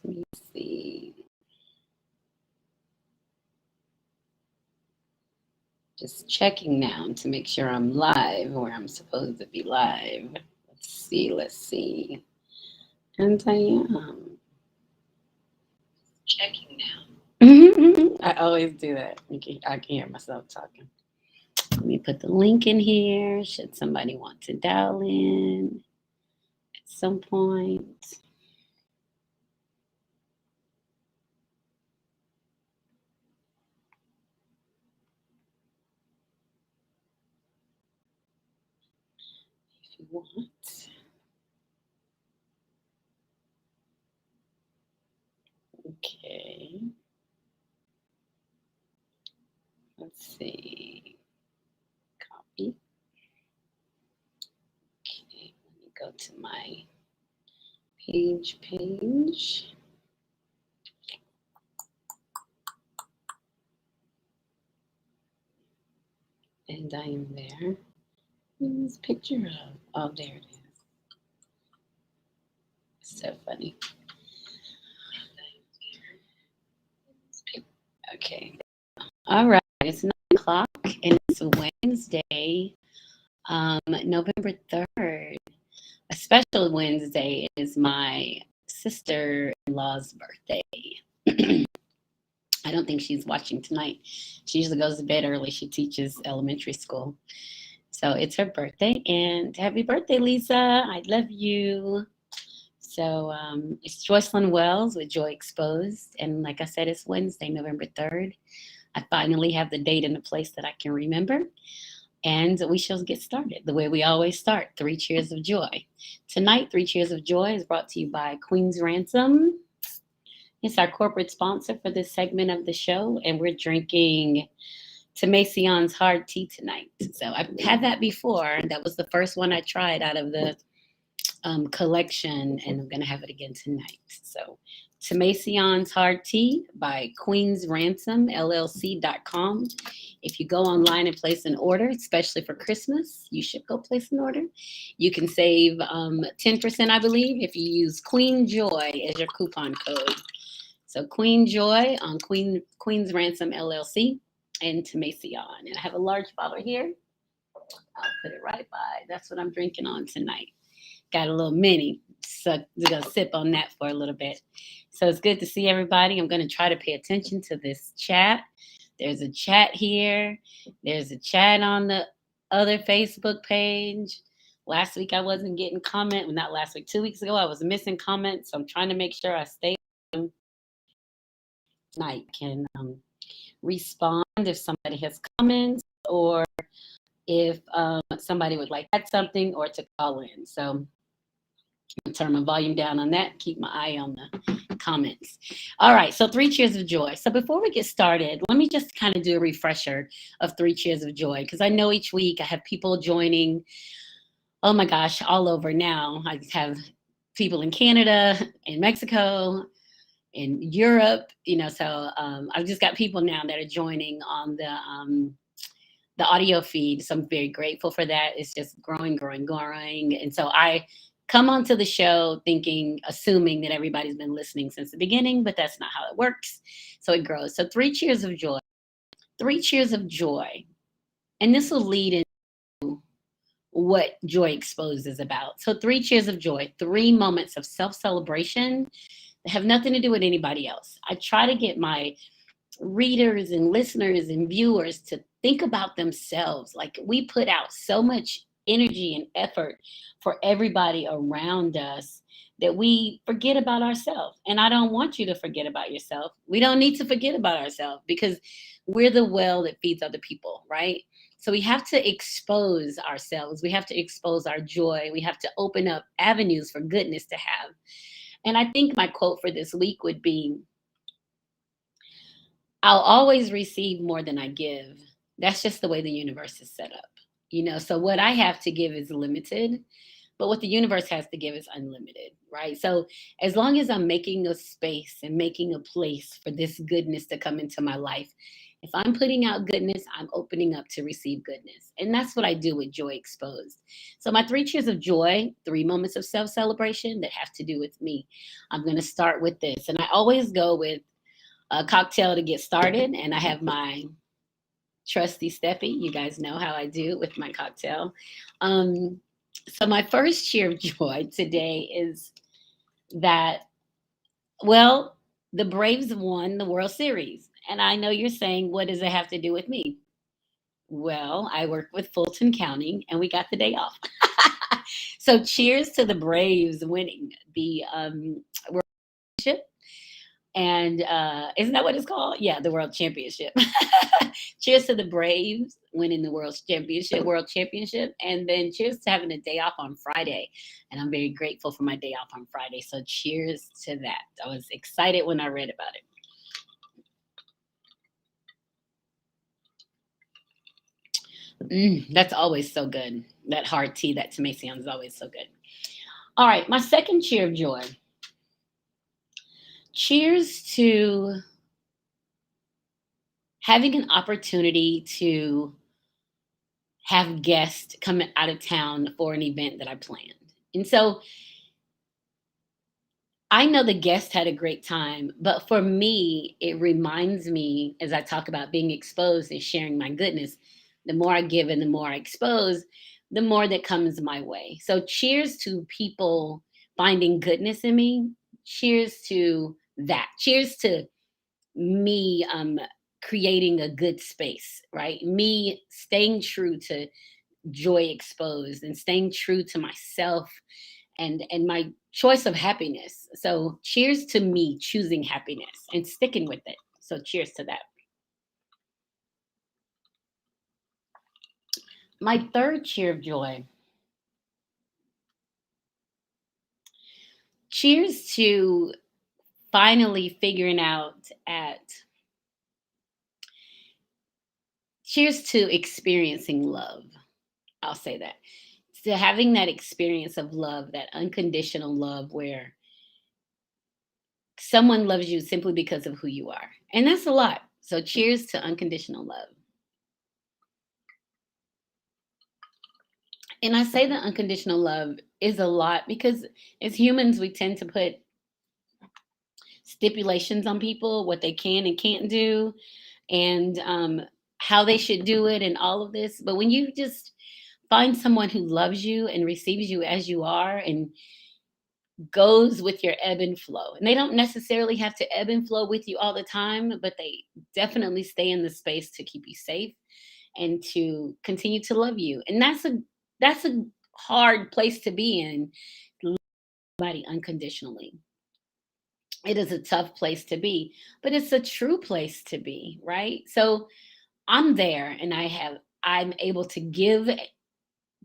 me see. Just checking now to make sure I'm live where I'm supposed to be live. Let's see, let's see. And I am checking now. I always do that. I can hear myself talking. Let me put the link in here. Should somebody want to dial in at some point? If you want. Okay. Let's see. Copy. Okay. Let me go to my page. And I am there. This picture of, oh, there it is. So funny. Okay. All right. It's 9 o'clock and it's Wednesday, November 3rd. A special Wednesday is my sister-in-law's birthday. I don't think she's watching tonight. She usually goes to bed early. She teaches elementary school. So it's her birthday. And happy birthday, Lisa. I love you. So it's Joycelyn Wells with Joy Exposed. And like I said, it's Wednesday, November 3rd. I finally have the date and the place that I can remember. And we shall get started the way we always start, 3 Cheers of Joy. Tonight, 3 Cheers of Joy is brought to you by Queen's Ransom. It's our corporate sponsor for this segment of the show, and we're drinking Tamacion's hard tea tonight. So I've had that before. That was the first one I tried out of the collection, and I'm going to have it again tonight. So Tamacion's hard tea by Queen's Ransom, LLC.com. If you go online and place an order, especially for Christmas, you should go place an order. You can save 10%, I believe, if you use Queen Joy as your coupon code. So Queen Joy on Queen's Ransom LLC and Tamacion. And I have a large bottle here. I'll put it right by. That's what I'm drinking on tonight. Got a little mini. So we're going to sip on that for a little bit. So it's good to see everybody. I'm going to try to pay attention to this chat. There's a chat here. There's a chat on the other Facebook page. Last week I wasn't getting comment. Well, not last week. 2 weeks ago I was missing comments. So I'm trying to make sure I stay tonight. Can respond if somebody has comments or if somebody would like to add something or to call in. So I'm going to turn my volume down on that. Keep my eye on the comments. All right. So 3 Cheers of Joy. So before we get started, let me just kind of do a refresher of 3 Cheers of Joy, because I know each week I have people joining. Oh my gosh, all over now. I have people in Canada, in Mexico, in Europe, so I've just got people now that are joining on the audio feed. So I'm very grateful for that. It's just growing. And so I come onto the show assuming that everybody's been listening since the beginning, but that's not how it works. So it grows. So 3 Cheers of Joy. 3 Cheers of Joy. And this will lead into what Joy Exposed is about. So 3 Cheers of Joy, 3 moments of self-celebration that have nothing to do with anybody else. I try to get my readers and listeners and viewers to think about themselves. Like, we put out so much energy and effort for everybody around us that we forget about ourselves. And I don't want you to forget about yourself. We don't need to forget about ourselves because we're the well that feeds other people, right? So we have to expose ourselves. We have to expose our joy. We have to open up avenues for goodness to have. And I think my quote for this week would be, I'll always receive more than I give. That's just the way the universe is set up. So what I have to give is limited, but what the universe has to give is unlimited, right? So as long as I'm making a space and making a place for this goodness to come into my life, If I'm putting out goodness, I'm opening up to receive goodness. And that's what I do with Joy Exposed. So, my three cheers of joy, 3 moments of self celebration that have to do with me. I'm going to start with this. And I always go with a cocktail to get started. And I have my trusty Steffi. You guys know how I do with my cocktail. Um, so, my first cheer of joy today is that, well, the Braves won the World Series. And I know you're saying, what does it have to do with me? Well, I work with Fulton County and we got the day off. So cheers to the Braves winning the World Championship. And isn't that what it's called? Yeah, the World Championship. Cheers to the Braves winning the World Championship. And then cheers to having a day off on Friday. And I'm very grateful for my day off on Friday. So cheers to that. I was excited when I read about it. That's always so good. That hard tea, that Tamacion is always so good. All right, my second cheer of joy. Cheers to having an opportunity to have guests come out of town for an event that I planned. And so I know the guest had a great time, but for me, it reminds me as I talk about being exposed and sharing my goodness, the more I give and the more I expose, the more that comes my way. So cheers to people finding goodness in me. Cheers to that. Cheers to me creating a good space, right? Me staying true to joy exposed and staying true to myself and my choice of happiness. So cheers to me choosing happiness and sticking with it. So cheers to that. My third cheer of joy. Cheers to finally figuring out at cheers to experiencing love. I'll say that. To having that experience of love, that unconditional love where someone loves you simply because of who you are. And that's a lot. So cheers to unconditional love. And I say that unconditional love is a lot because as humans, we tend to put stipulations on people, what they can and can't do, and how they should do it, and all of this. But when you just find someone who loves you and receives you as you are and goes with your ebb and flow, and they don't necessarily have to ebb and flow with you all the time, but they definitely stay in the space to keep you safe and to continue to love you. And that's a hard place to be in, love somebody unconditionally. It is a tough place to be, but it's a true place to be, right? So I'm there and I'm able to give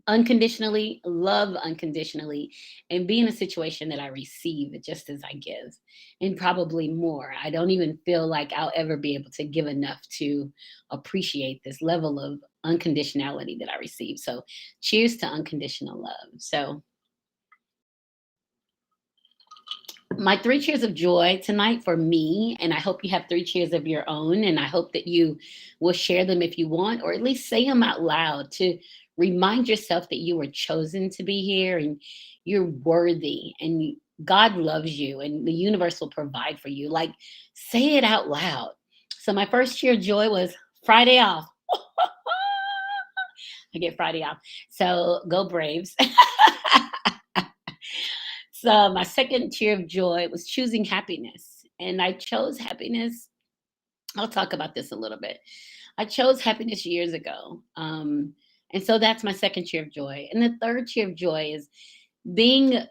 unconditionally, love unconditionally, and be in a situation that I receive just as I give, and probably more. I don't even feel like I'll ever be able to give enough to appreciate this level of unconditionality that I receive. So, cheers to unconditional love. So, my three cheers of joy tonight for me, and I hope you have three cheers of your own, and I hope that you will share them if you want, or at least say them out loud to remind yourself that you were chosen to be here and you're worthy and God loves you and the universe will provide for you. Like, say it out loud. So my first cheer of joy was Friday off. I get Friday off. So go Braves. So my second cheer of joy was choosing happiness. And I chose happiness. I'll talk about this a little bit. I chose happiness years ago. And so that's my second cheer of joy. And the third cheer of joy is being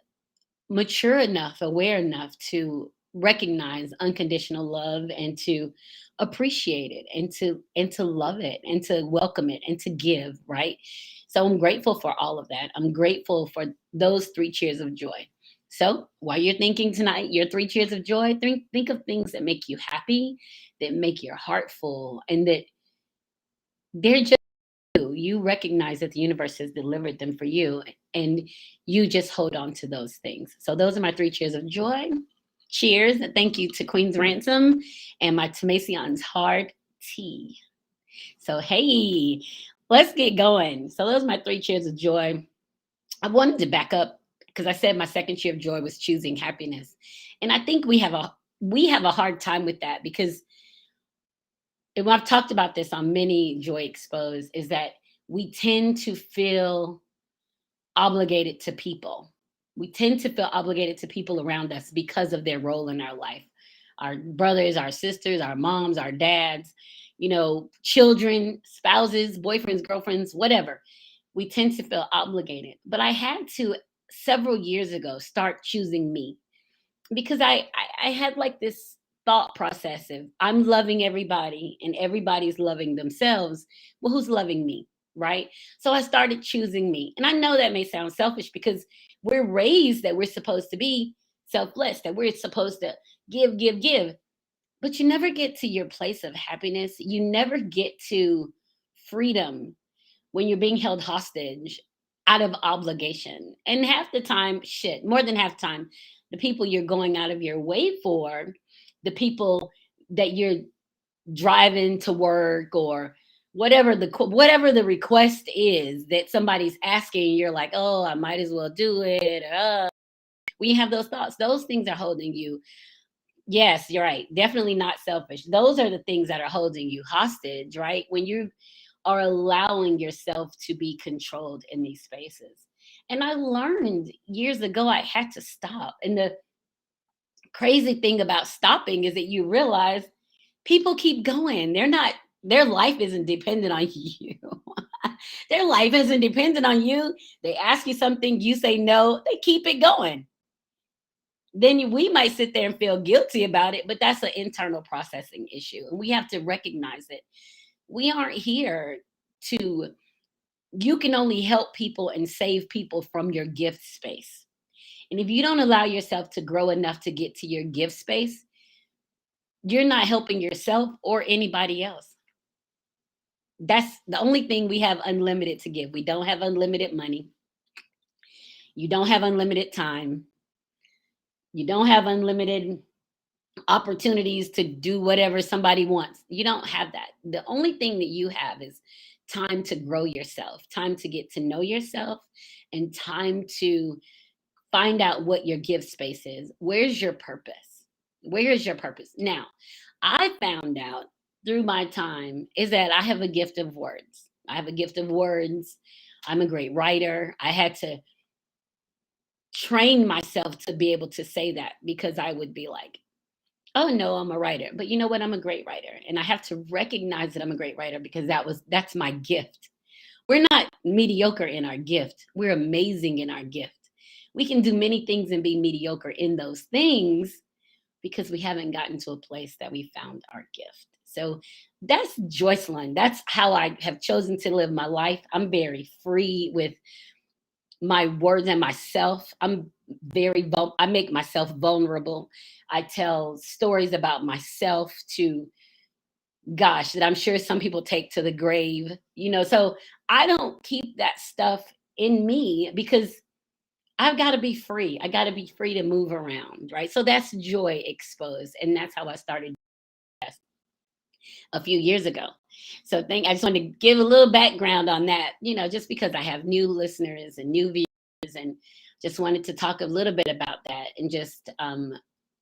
mature enough, aware enough to recognize unconditional love and to appreciate it and to love it and to welcome it and to give, right? So I'm grateful for all of that. I'm grateful for those three cheers of joy. So while you're thinking tonight, your three cheers of joy, think of things that make you happy, that make your heart full, and that they're just you recognize that the universe has delivered them for you and you just hold on to those things. So those are my three cheers of joy. Cheers. Thank you to Queen's Ransom and my Tamacion's Heart tea. So, hey, let's get going. So, those are my three cheers of joy. I wanted to back up because I said my second cheer of joy was choosing happiness. And I think we have a hard time with that because and I've talked about this on many Joy Exposed, is that we tend to feel obligated to people. We tend to feel obligated to people around us because of their role in our life. Our brothers, our sisters, our moms, our dads, children, spouses, boyfriends, girlfriends, whatever. We tend to feel obligated. But I had to several years ago start choosing me because I had like this thought process of I'm loving everybody and everybody's loving themselves. Well, who's loving me? Right. So I started choosing me. And I know that may sound selfish because we're raised that we're supposed to be selfless, that we're supposed to give, give, give. But you never get to your place of happiness. You never get to freedom when you're being held hostage out of obligation. And half the time, shit, more than half the time, the people you're going out of your way for, the people that you're driving to work or whatever the request is that somebody's asking, you're like, oh, I might as well do it. When you have those thoughts, those things are holding you. Yes, you're right. Definitely not selfish. Those are the things that are holding you hostage, right? When you are allowing yourself to be controlled in these spaces. And I learned years ago I had to stop. And the crazy thing about stopping is that you realize people keep going. Their life isn't dependent on you. Their life isn't dependent on you. They ask you something, you say no, they keep it going. Then we might sit there and feel guilty about it, but that's an internal processing issue. And we have to recognize it. We aren't here to, you can only help people and save people from your gift space. And if you don't allow yourself to grow enough to get to your gift space, you're not helping yourself or anybody else. That's the only thing we have unlimited to give. We don't have unlimited money. You don't have unlimited time. You don't have unlimited opportunities to do whatever somebody wants. You don't have that. The only thing that you have is time to grow yourself, time to get to know yourself, and time to find out what your gift space is. Where's your purpose? Where is your purpose? Now, I found out through my time is that I have a gift of words. I have a gift of words. I'm a great writer. I had to train myself to be able to say that because I would be like, oh no, I'm a writer. But you know what? I'm a great writer. And I have to recognize that I'm a great writer because that's my gift. We're not mediocre in our gift. We're amazing in our gift. We can do many things and be mediocre in those things because we haven't gotten to a place that we found our gift. So that's Joycelyn. That's how I have chosen to live my life. I'm very free with my words and myself. I make myself vulnerable. I tell stories about myself to, gosh, that I'm sure some people take to the grave, so I don't keep that stuff in me because I've got to be free. I got to be free to move around, right? So that's Joy Exposed. And that's how I started a few years ago. So I just wanted to give a little background on that, just because I have new listeners and new viewers, and just wanted to talk a little bit about that and just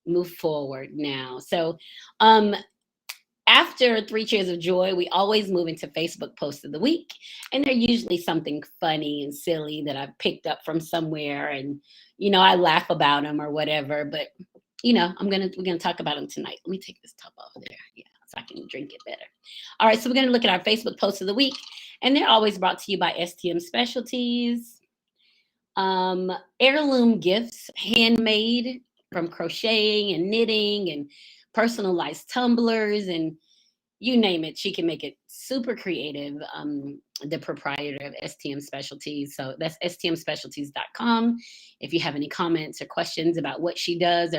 move forward now. So after 3 Cheers of Joy, we always move into Facebook Post of the Week. And they're usually something funny and silly that I've picked up from somewhere. And, I laugh about them or whatever. But, we're going to talk about them tonight. Let me take this top off there. Yeah, so I can drink it better. All right, so we're going to look at our Facebook Post of the Week. And they're always brought to you by STM Specialties. Heirloom gifts, handmade from crocheting and knitting and personalized tumblers and you name it, she can make it super creative. The proprietor of STM Specialties. So that's stmspecialties.com. If you have any comments or questions about what she does,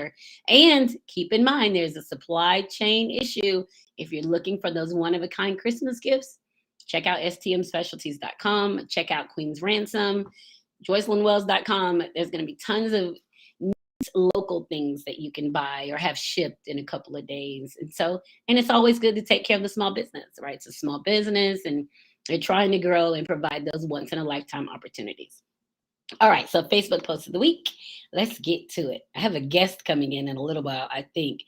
and keep in mind, there's a supply chain issue. If you're looking for those one-of-a-kind Christmas gifts, check out stmspecialties.com. Check out Queen's Ransom, joycelynwells.com. There's going to be tons of local things that you can buy or have shipped in a couple of days. And it's always good to take care of the small business, right? It's a small business and they're trying to grow and provide those once in a lifetime opportunities. All right, so Facebook post of the week. Let's get to it. I have a guest coming in a little while, I think.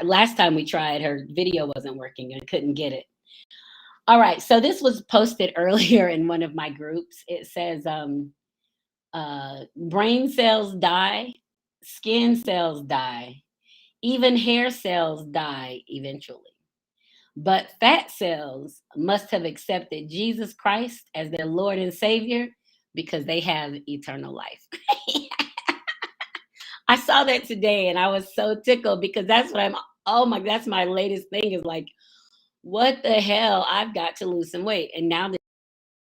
Last time we tried, her video wasn't working and I couldn't get it. All right, so this was posted earlier in one of my groups. It says, brain cells die, skin cells die, even hair cells die eventually. But fat cells must have accepted Jesus Christ as their Lord and Savior because they have eternal life. I saw that today and I was so tickled because that's what that's my latest thing is like, what the hell? I've got to lose some weight. And now that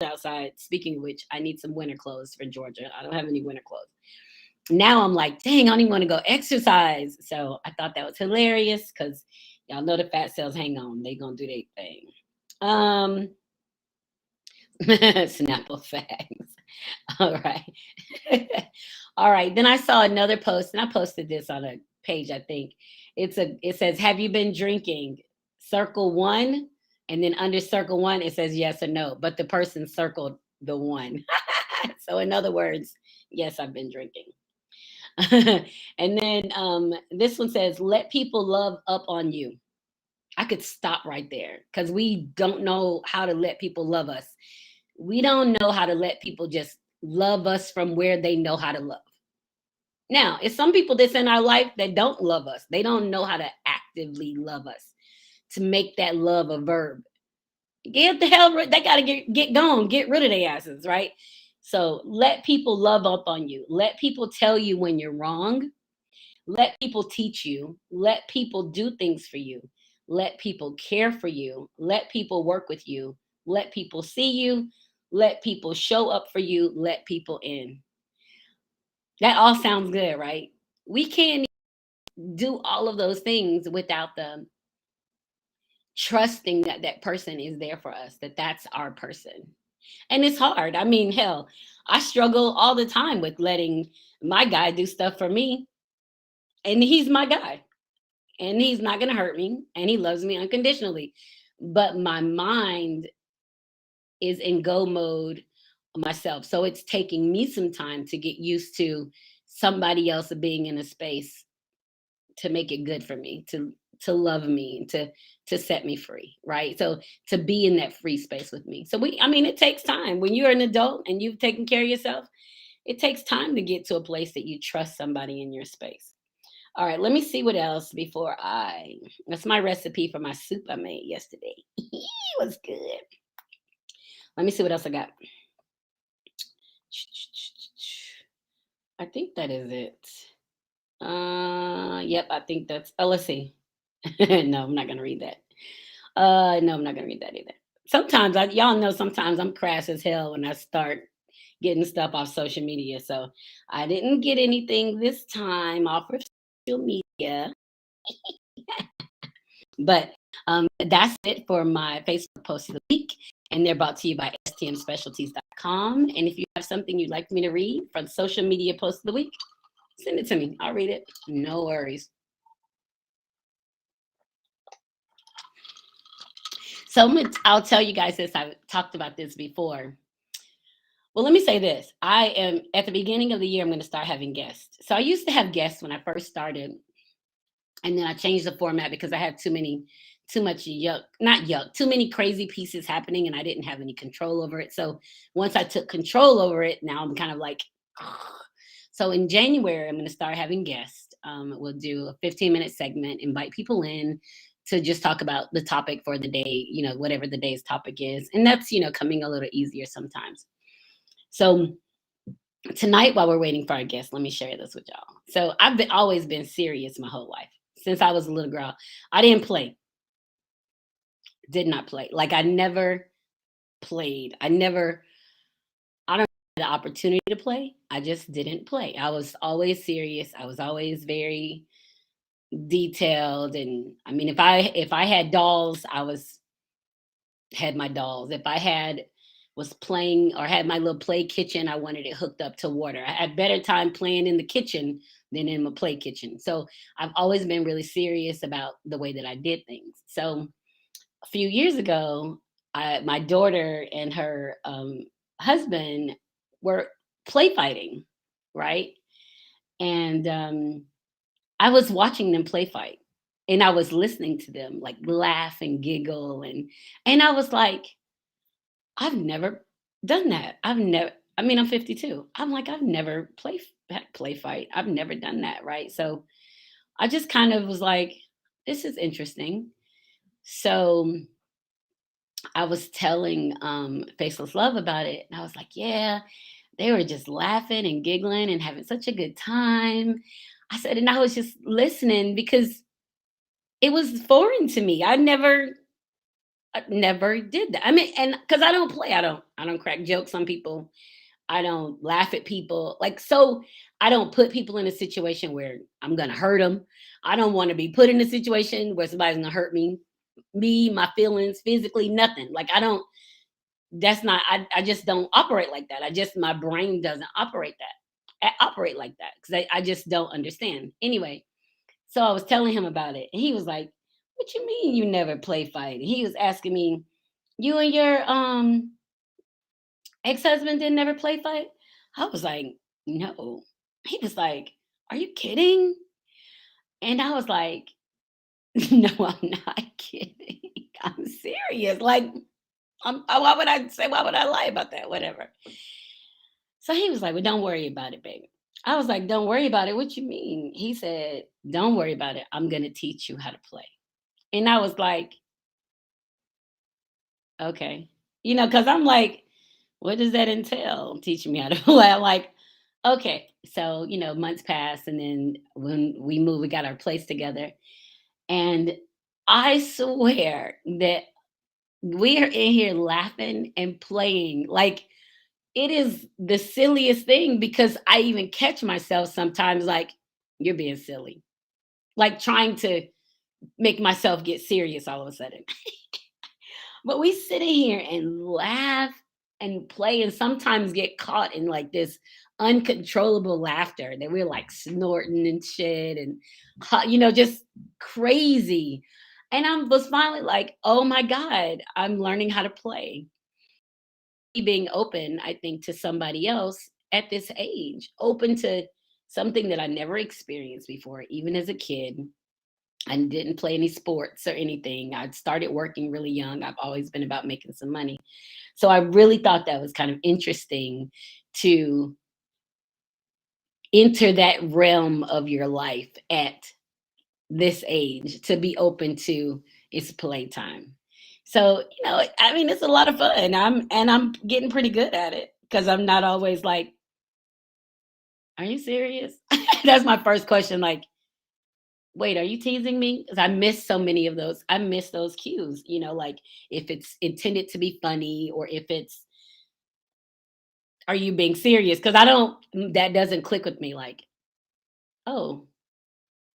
outside, speaking of which, I need some winter clothes for Georgia. I don't have any winter clothes. Now I'm like, dang, I don't even want to go exercise. So I thought that was hilarious because y'all know the fat cells hang on. They gonna do their thing. Snapple facts. All right. All right. Then I saw another post, and I posted this on a page, I think. It says, have you been drinking? Circle 1, and then under circle 1, it says yes or no. But the person circled the 1. So in other words, yes, I've been drinking. And then this one says, let people love up on you. I could stop right there because we don't know how to let people love us. We don't know how to let people just love us from where they know how to love. Now, it's some people that's in our life that don't love us. They don't know how to actively love us, to make that love a verb. Get the hell, they got to get gone, get rid of their asses, right? So let people love up on you. Let people tell you when you're wrong. Let people teach you. Let people do things for you. Let people care for you. Let people work with you. Let people see you. Let people show up for you. Let people in. That all sounds good, right? We can't do all of those things without the trusting that that person is there for us, that that's our person. And it's hard. I mean, hell, I struggle all the time with letting my guy do stuff for me. And he's my guy. And he's not going to hurt me. And he loves me unconditionally. But my mind is in go mode myself. So it's taking me some time to get used to somebody else being in a space to make it good for me, to love me, and to set me free, right? So to be in that free space with me. So it takes time. When you're an adult and you've taken care of yourself, it takes time to get to a place that you trust somebody in your space. All right, let me see what else that's my recipe for my soup I made yesterday. It was good. Let me see what else I got. I think that is it. Yep, I think let's see. No, I'm not gonna read that. No, I'm not gonna read that either. Sometimes y'all know sometimes I'm crass as hell when I start getting stuff off social media. So I didn't get anything this time off of social media. But that's it for my Facebook post of the week. And they're brought to you by stmspecialties.com. And if you have something you'd like me to read from social media post of the week, send it to me. I'll read it. No worries. So I'll tell you guys this. I've talked about this before. Well, let me say this. I am at the beginning of the year, I'm going to start having guests. So I used to have guests when I first started. And then I changed the format because I had too many crazy pieces happening and I didn't have any control over it. So once I took control over it, now I'm kind of like, ugh. So in January, I'm going to start having guests. We'll do a 15-minute segment, invite people in to just talk about the topic for the day, whatever the day's topic is. And that's, coming a little easier sometimes. So tonight, while we're waiting for our guests, let me share this with y'all. So I've always been serious my whole life. Since I was a little girl, I did not play. Like I never played. I don't have the opportunity to play. I just didn't play. I was always serious. I was always very detailed. And I mean, if I had dolls, had my dolls. If I was playing or had my little play kitchen, I wanted it hooked up to water. I had better time playing in the kitchen than in a play kitchen. So I've always been really serious about the way that I did things. So a few years ago, my daughter and her husband were play fighting, right? And I was watching them play fight, and I was listening to them like laugh and giggle, and I was like, I've never done that. I've never. I mean, I'm 52. I'm like, I've never play fight. I've never done that, right? So I just kind of was like, this is interesting. So I was telling Faceless Love about it, and I was like, yeah, they were just laughing and giggling and having such a good time. I said, and I was just listening because it was foreign to me. I never did that. I mean, and because I don't crack jokes on people. I don't laugh at people. Like, so I don't put people in a situation where I'm gonna hurt them. I don't want to be put in a situation where somebody's gonna hurt me, my feelings, physically, nothing. Like, I don't. That's not. I just don't operate like that. My brain doesn't operate like that because I just don't understand. Anyway, so I was telling him about it, and he was like, "What you mean you never play fight?" And he was asking me, "You and your ex-husband didn't never play fight?" I was like, "No." He was like, "Are you kidding?" And I was like, "No, I'm not kidding. I'm serious. Like, why would I say? Why would I lie about that? Whatever." So he was like, "Well, don't worry about it, baby." I was like, "Don't worry about it. What you mean?" He said, "Don't worry about it. I'm gonna teach you how to play." And I was like, "Okay." Because I'm like, what does that entail? Teaching me how to play. I'm like, okay. So, months passed, and then when we moved, we got our place together. And I swear that we are in here laughing and playing. Like, it is the silliest thing because I even catch myself sometimes like, you're being silly. Like, trying to make myself get serious all of a sudden. But we sit in here and laugh and play and sometimes get caught in like this uncontrollable laughter that we're like snorting and shit and just crazy. And I was finally like, oh my God, I'm learning how to play. Being open, I think, to somebody else at this age, open to something that I never experienced before, even as a kid. I didn't play any sports or anything. I started working really young. I've always been about making some money. So I really thought that was kind of interesting to enter that realm of your life at this age, to be open to it's playtime. So, I mean, it's a lot of fun. I'm getting pretty good at it because I'm not always like, are you serious? That's my first question. Like, wait, are you teasing me? Because I miss so many of those. I miss those cues, like if it's intended to be funny or if it's, are you being serious? Because that doesn't click with me. Like, oh,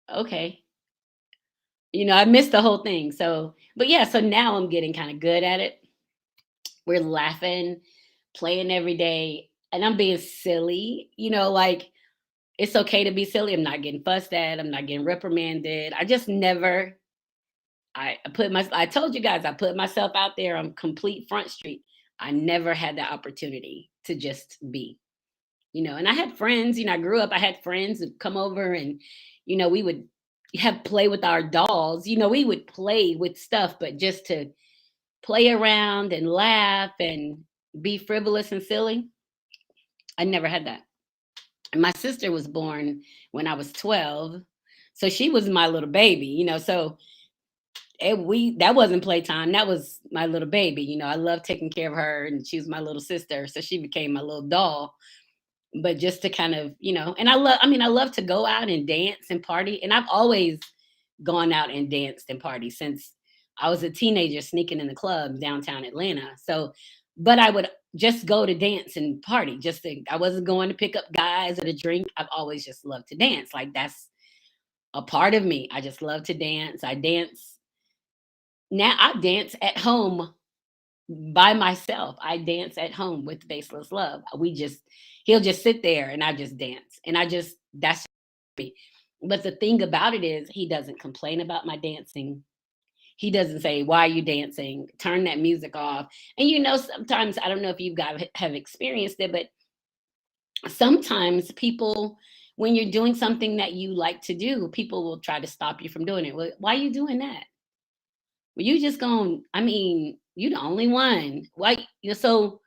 okay. I missed the whole thing. So, but yeah, so now I'm getting kind of good at it. We're laughing, playing every day, and I'm being silly, like it's okay to be silly. I'm not getting fussed at, I'm not getting reprimanded. I just never I told you guys I put myself out there on complete front street. I never had the opportunity to just be, and I had friends, I grew up, I had friends that come over and, we would have play with our dolls, we would play with stuff, but just to play around and laugh and be frivolous and silly, I never had that. And my sister was born when I was 12. So she was my little baby, so that wasn't playtime. That was my little baby. I love taking care of her, and she was my little sister, so she became my little doll. But just to kind of, and I love to go out and dance and party, and I've always gone out and danced and party since I was a teenager, sneaking in the clubs downtown Atlanta. So, but I would just go to dance and party. I wasn't going to pick up guys or to drink. I've always just loved to dance. Like, that's a part of me. I just love to dance. I dance now. I dance at home by myself. I dance at home with Baseless Love. He'll just sit there and I just dance. And that's me. But the thing about it is, he doesn't complain about my dancing. He doesn't say, "Why are you dancing? Turn that music off." And sometimes I don't know if you guys have experienced it, but sometimes people, when you're doing something that you like to do, people will try to stop you from doing it. Well, why are you doing that? Well, you just going, I mean, you the only one. Why? So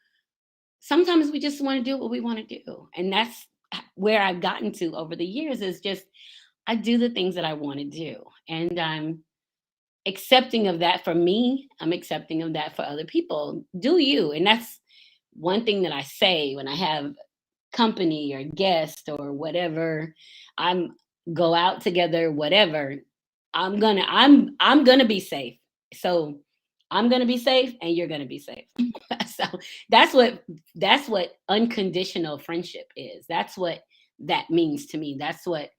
sometimes we just want to do what we want to do. And that's where I've gotten to over the years, is just I do the things that I want to do. And I'm accepting of that for me. I'm accepting of that for other people. Do you? And that's one thing that I say when I have company or guest or whatever. I'm go out together, whatever. I'm gonna be safe. So I'm gonna be safe and you're gonna be safe. So that's what that's what unconditional friendship is. That's what that means to me. That's what,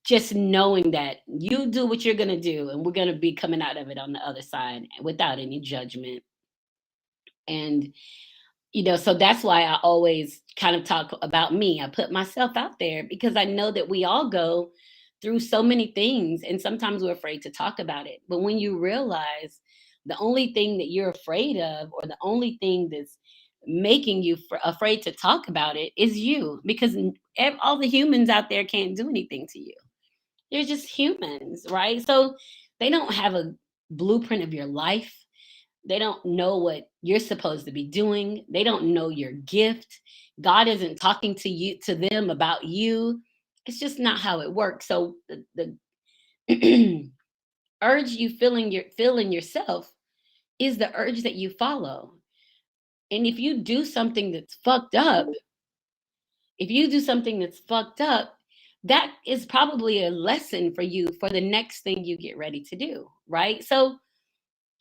just knowing that you do what you're gonna do and we're gonna be coming out of it on the other side without any judgment. And so that's why I always kind of talk about me. I put myself out there because I know that we all go through so many things and sometimes we're afraid to talk about it. But when you realize the only thing that you're afraid of, or the only thing that's making you afraid to talk about it, is you, because all the humans out there can't do anything to you. They're just humans, right? So they don't have a blueprint of your life. They don't know what you're supposed to be doing. They don't know your gift. God isn't talking to them about you. It's just not how it works. So the urge you feel in yourself is the urge that you follow. And if you do something that's fucked up, that is probably a lesson for you for the next thing you get ready to do, right? So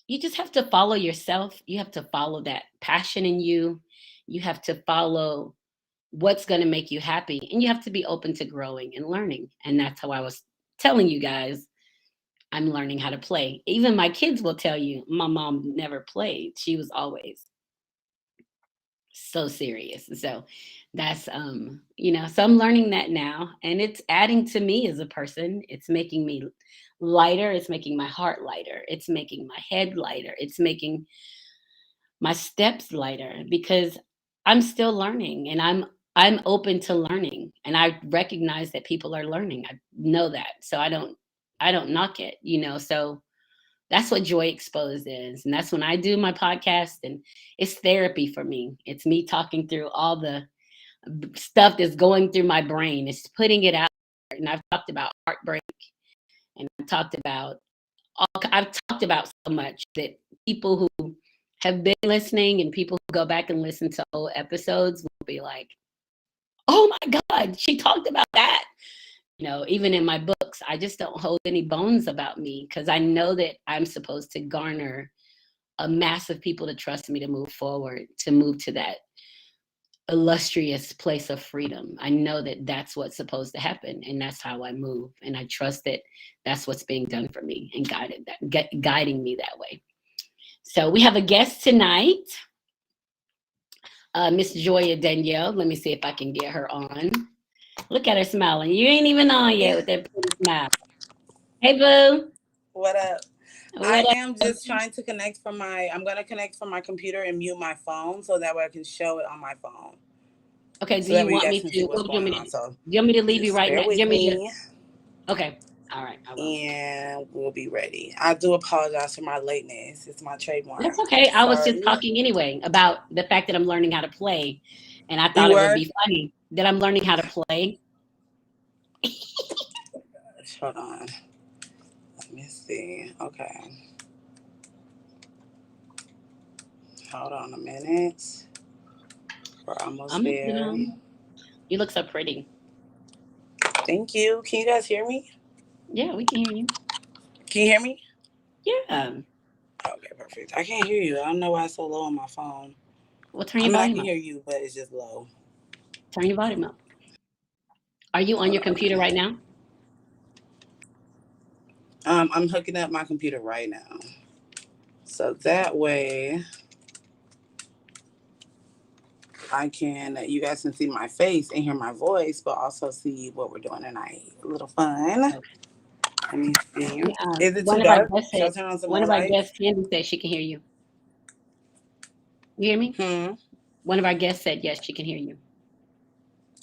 you just have to follow yourself. You have to follow that passion in you. You have to follow what's going to make you happy. And you have to be open to growing and learning. And that's how I was telling you guys, I'm learning how to play. Even my kids will tell you, my mom never played. She was always so serious. So that's so I'm learning that now, and it's adding to me as a person. It's making me lighter, it's making my heart lighter, it's making my head lighter, it's making my steps lighter, because I'm still learning, and I'm open to learning, and I recognize that people are learning. I know that. So I don't knock it, so that's what Joy Exposed is. And that's when I do my podcast, and it's therapy for me. It's me talking through all the stuff that's going through my brain. It's putting it out there. And I've talked about heartbreak, and I've talked about so much that people who have been listening and people who go back and listen to old episodes will be like, "Oh my God, she talked about that." Even in my books, I just don't hold any bones about me, because I know that I'm supposed to garner a mass of people to trust me to move forward, to move to that illustrious place of freedom. I know that that's what's supposed to happen, and that's how I move. And I trust that that's what's being done for me and guiding me that way. So we have a guest tonight, Miss Joya Danielle. Let me see if I can get her on. Look at her smiling. You ain't even on yet with that pretty smile. Hey, boo. What up? I What up? am just trying to I'm going to connect from my computer and mute my phone so that way I can show it on my phone. Okay. Do So that you way you want guys me can to? see what's What do you going want me on. to? So Do you want me to leave you just right now? bear Do you with want me to? me Okay. All right. I will. and we'll be ready. I do apologize for my lateness. It's my trademark. That's okay. I was just Sorry. talking anyway about the fact that I'm learning how to play, and I thought You it would were? be funny that I'm learning how to play. Hold on. Let me see. Okay. Hold on a minute. We're almost there. You look so pretty. Thank you. Can you guys hear me? Yeah, we can hear you. Can you hear me? Yeah. Okay, perfect. I can't hear you. I don't know why it's so low on my phone. Well, turn I your mean, I volume can up. hear you, but it's just low. Turn your volume up. Are you on Hold your on a computer right minute. now? I'm hooking up my computer right now. So that way you guys can see my face and hear my voice, but also see what we're doing tonight. A little fun. Okay. Let me see. Yeah, Is it too one of our dark? guests Shall I said, turn on some one more of our lights? guests, Candy, said she can hear you. You hear me? Hmm. One of our guests said yes, she can hear you.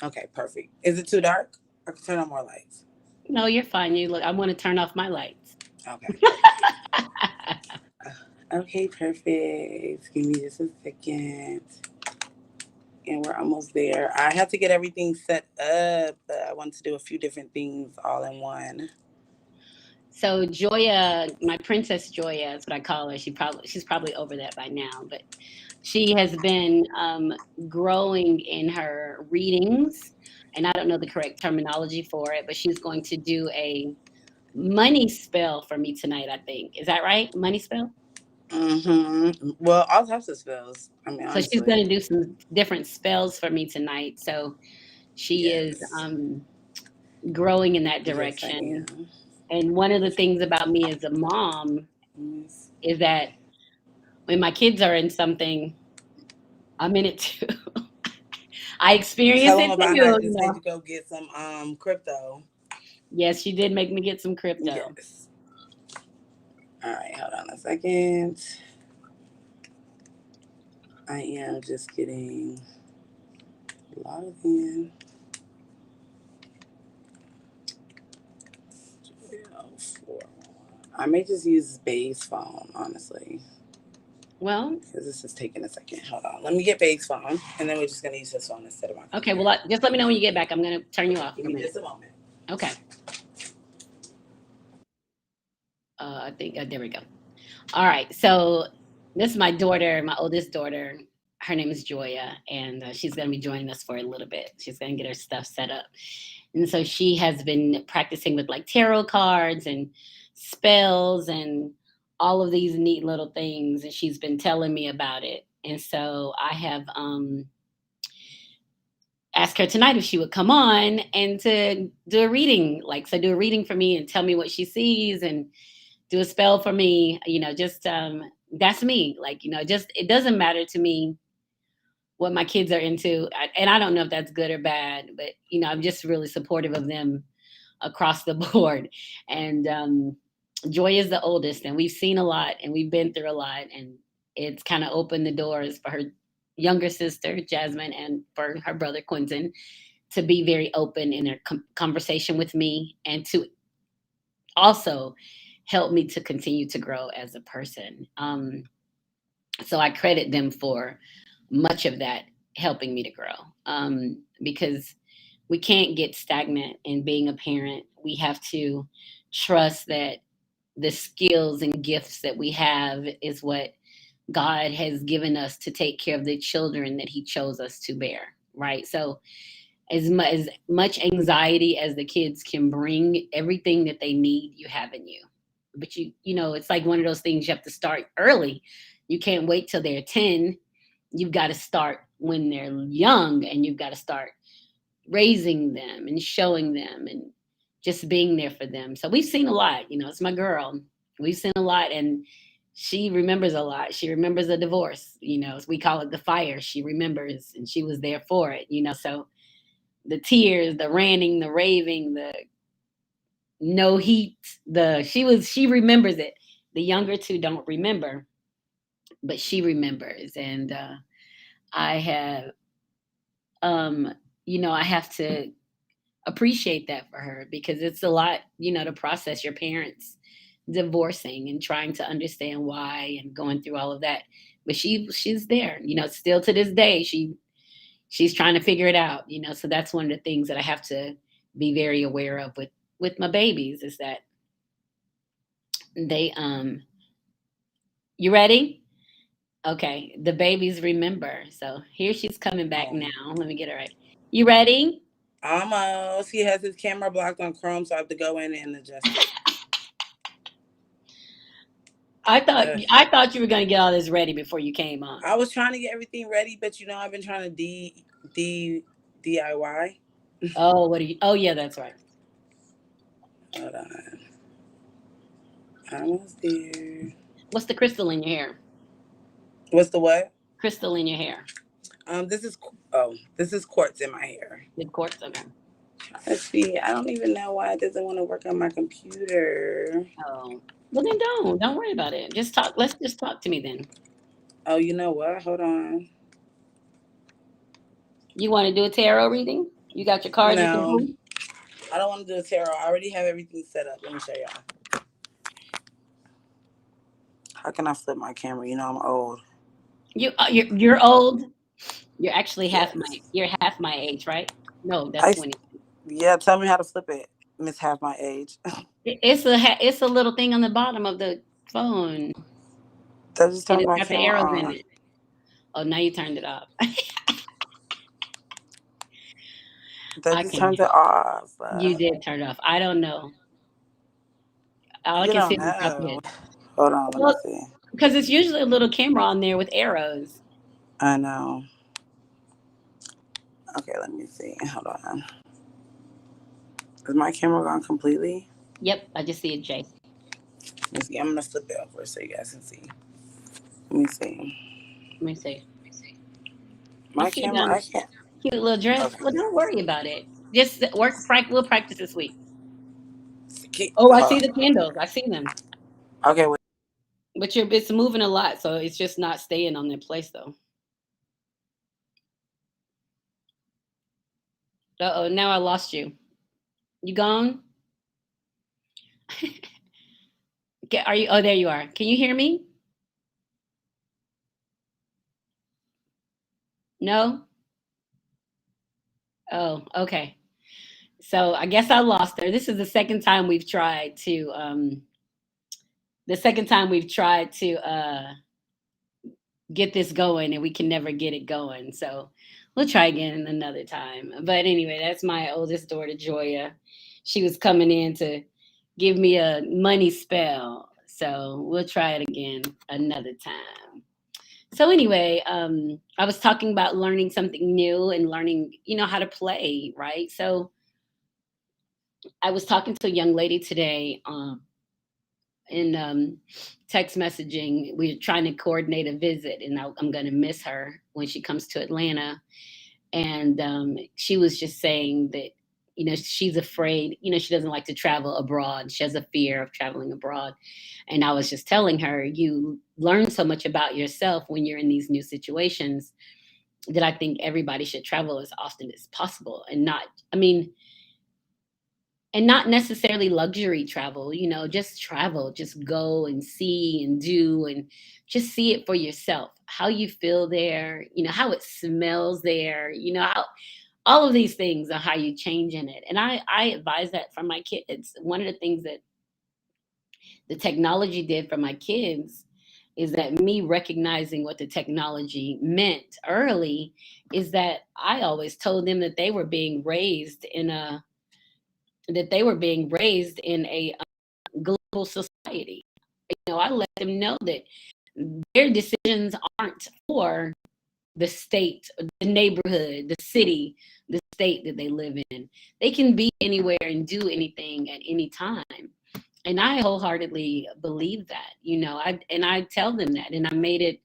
Okay, perfect. Is it too dark? I can turn on more lights. No, you're fine. You look. I want to turn off my lights. Okay, perfect. Okay, perfect. Give me just a second. And we're almost there. I have to get everything set up, but I want to do a few different things all in one. So Joya, my princess Joya, is what I call her. She's probably over that by now, but she has been growing in her readings, and I don't know the correct terminology for it, but she's going to do a money spell for me tonight. I think is that right? Money spell. Well, all types of spells. I mean, So she's going honestly. to do some different spells for me tonight. So she is Yes. growing in that Yes, I direction. am. And one of the things about me as a mom Yes. is that when my kids are in something, I'm in it too. I experience Tell them it too, about how I you just made know. you go get some crypto. Yes, she did make me get some crypto. Yes. All right, hold on a second. I am just getting logged in. I may just use base phone, honestly, Well, because this is taking a second. Hold on. Let me get base phone, and then we're just going to use this phone instead of my okay. computer. Well, just let me know when you get back. I'm gonna turn you off Give for a me minute. just a moment. Okay. I think there we go. All right. So this is my daughter, my oldest daughter. Her name is Joya, and she's gonna be joining us for a little bit. She's gonna get her stuff set up. And so she has been practicing with like tarot cards and spells and all of these neat little things. And she's been telling me about it. And so I have asked her tonight if she would come on and to do a reading, like, so do a reading for me and tell me what she sees and do a spell for me. Just that's me. Like, just it doesn't matter to me what my kids are into. And I don't know if that's good or bad, but, I'm just really supportive of them across the board. And Joy is the oldest, and we've seen a lot and we've been through a lot. And it's kind of opened the doors for her younger sister, Jasmine, and for her brother, Quentin, to be very open in their conversation with me and to also help me to continue to grow as a person. So I credit them for much of that helping me to grow, because we can't get stagnant in being a parent. We have to trust that the skills and gifts that we have is what God has given us to take care of the children that He chose us to bear, right? So, as much anxiety as the kids can bring, everything that they need, you have in you. But it's like one of those things you have to start early. You can't wait till they're 10. You've got to start when they're young, and you've got to start raising them and showing them and just being there for them. So we've seen a lot. It's my girl. We've seen a lot, and she remembers a lot. She remembers a divorce. As we call it, the fire. She remembers, and she was there for it. So the tears, the ranting, the raving, the no heat, she remembers it. The younger two don't remember, but she remembers, and I have I have to appreciate that for her, because it's a lot, to process your parents divorcing and trying to understand why and going through all of that. But she's there, still to this day. She's trying to figure it out, so that's one of the things that I have to be very aware of with my babies, is that they you ready? Okay, the babies remember. So here she's coming back Oh, now. Let me get it right. You ready? almost. He has his camera blocked on Chrome, so I have to go in and adjust it. I thought Ugh. I thought you were going to get all this ready before you came on. I was trying to get everything ready, but I've been trying to DIY. Oh, what are you? Oh, yeah, that's right. Hold on, almost there. What's the crystal in your hair? What's the what? Crystal in your hair. This is Oh, this is quartz in my hair. With quartz? Okay. Let's see. I don't even know why it doesn't want to work on my computer. Oh, well then don't worry about it. Just talk. Let's just talk to me then. Oh, you know what? Hold on. You want to do a tarot reading? You got your cards you can No, pull? I don't want to do a tarot. I already have everything set up. Let me show y'all. How can I flip my camera? You know I'm old. You're old. You're actually Yes. you're half my age, right? No, that's I 20. yeah. Tell me how to flip it. Miss half my age. It's a little thing on the bottom of the phone, That just and turned it's my got the camera arrows in on. it. Oh, now you turned it off. That I just can. turned it off. You did turn it off. I don't know. All I You can see don't is the top know. edge. Hold on. Let me Well, see. because it's usually a little camera on there with arrows. I know. Okay. Let me see. Hold on. Is my camera gone completely? Yep, I just see a J. Let me see. I'm gonna flip it over so you guys can see. Let me see. Let me see. I My see camera. them I can't. cute little dress. Okay. Well, don't worry about it. Just work. We'll practice this week. Keep, Oh, I hold see on. the candles. I see them. Okay. Wait. But it's moving a lot, so it's just not staying on their place though. Uh oh, now I lost you. You gone? Are you? Oh, there you are. Can you hear me? No. Oh, okay. So I guess I lost her. This is the second time we've tried to. The second time we've tried to get this going, and we can never get it going. So we'll try again another time. But anyway, that's my oldest daughter, Joya. She was coming in to give me a money spell. So we'll try it again another time. So anyway, I was talking about learning something new and learning, how to play, right? So I was talking to a young lady today in text messaging. We're trying to coordinate a visit, and I'm going to miss her when she comes to Atlanta. And she was just saying that, she's afraid, she doesn't like to travel abroad. She has a fear of traveling abroad. And I was just telling her, you learn so much about yourself when you're in these new situations that I think everybody should travel as often as possible, and not necessarily luxury travel, just travel, just go and see and do and just see it for yourself, how you feel there, how it smells there, how all of these things are how you change in it. And I advise that for my kids. One of the things that the technology did for my kids is that me recognizing what the technology meant early is that I always told them that they were being raised in a global society. I let them know that their decisions aren't for the state, the neighborhood, the city, the state that they live in. They can be anywhere and do anything at any time. And I wholeheartedly believe that, I tell them that, and I made it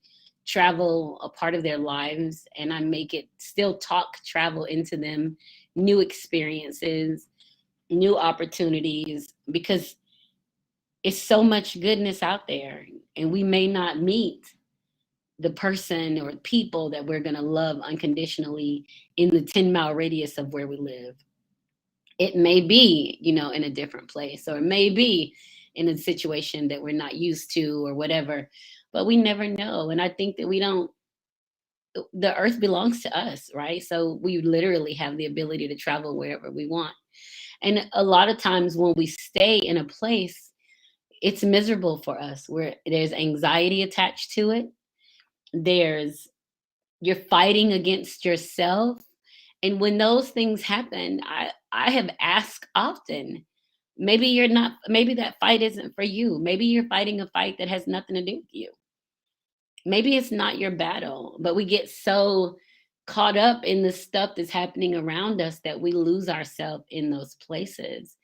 travel a part of their lives, and I make it still talk travel into them, new experiences, new opportunities, because it's so much goodness out there, and we may not meet the person or people that we're going to love unconditionally in the 10-mile radius of where we live. It may be, in a different place, or it may be in a situation that we're not used to or whatever, but we never know. And I think that we don't, the earth belongs to us, right? So we literally have the ability to travel wherever we want. And a lot of times when we stay in a place, it's miserable for us, where there's anxiety attached to it. There's You're fighting against yourself. And when those things happen, I have asked often, maybe that fight isn't for you. Maybe you're fighting a fight that has nothing to do with you. Maybe it's not your battle, but we get so caught up in the stuff that's happening around us that we lose ourselves in those places.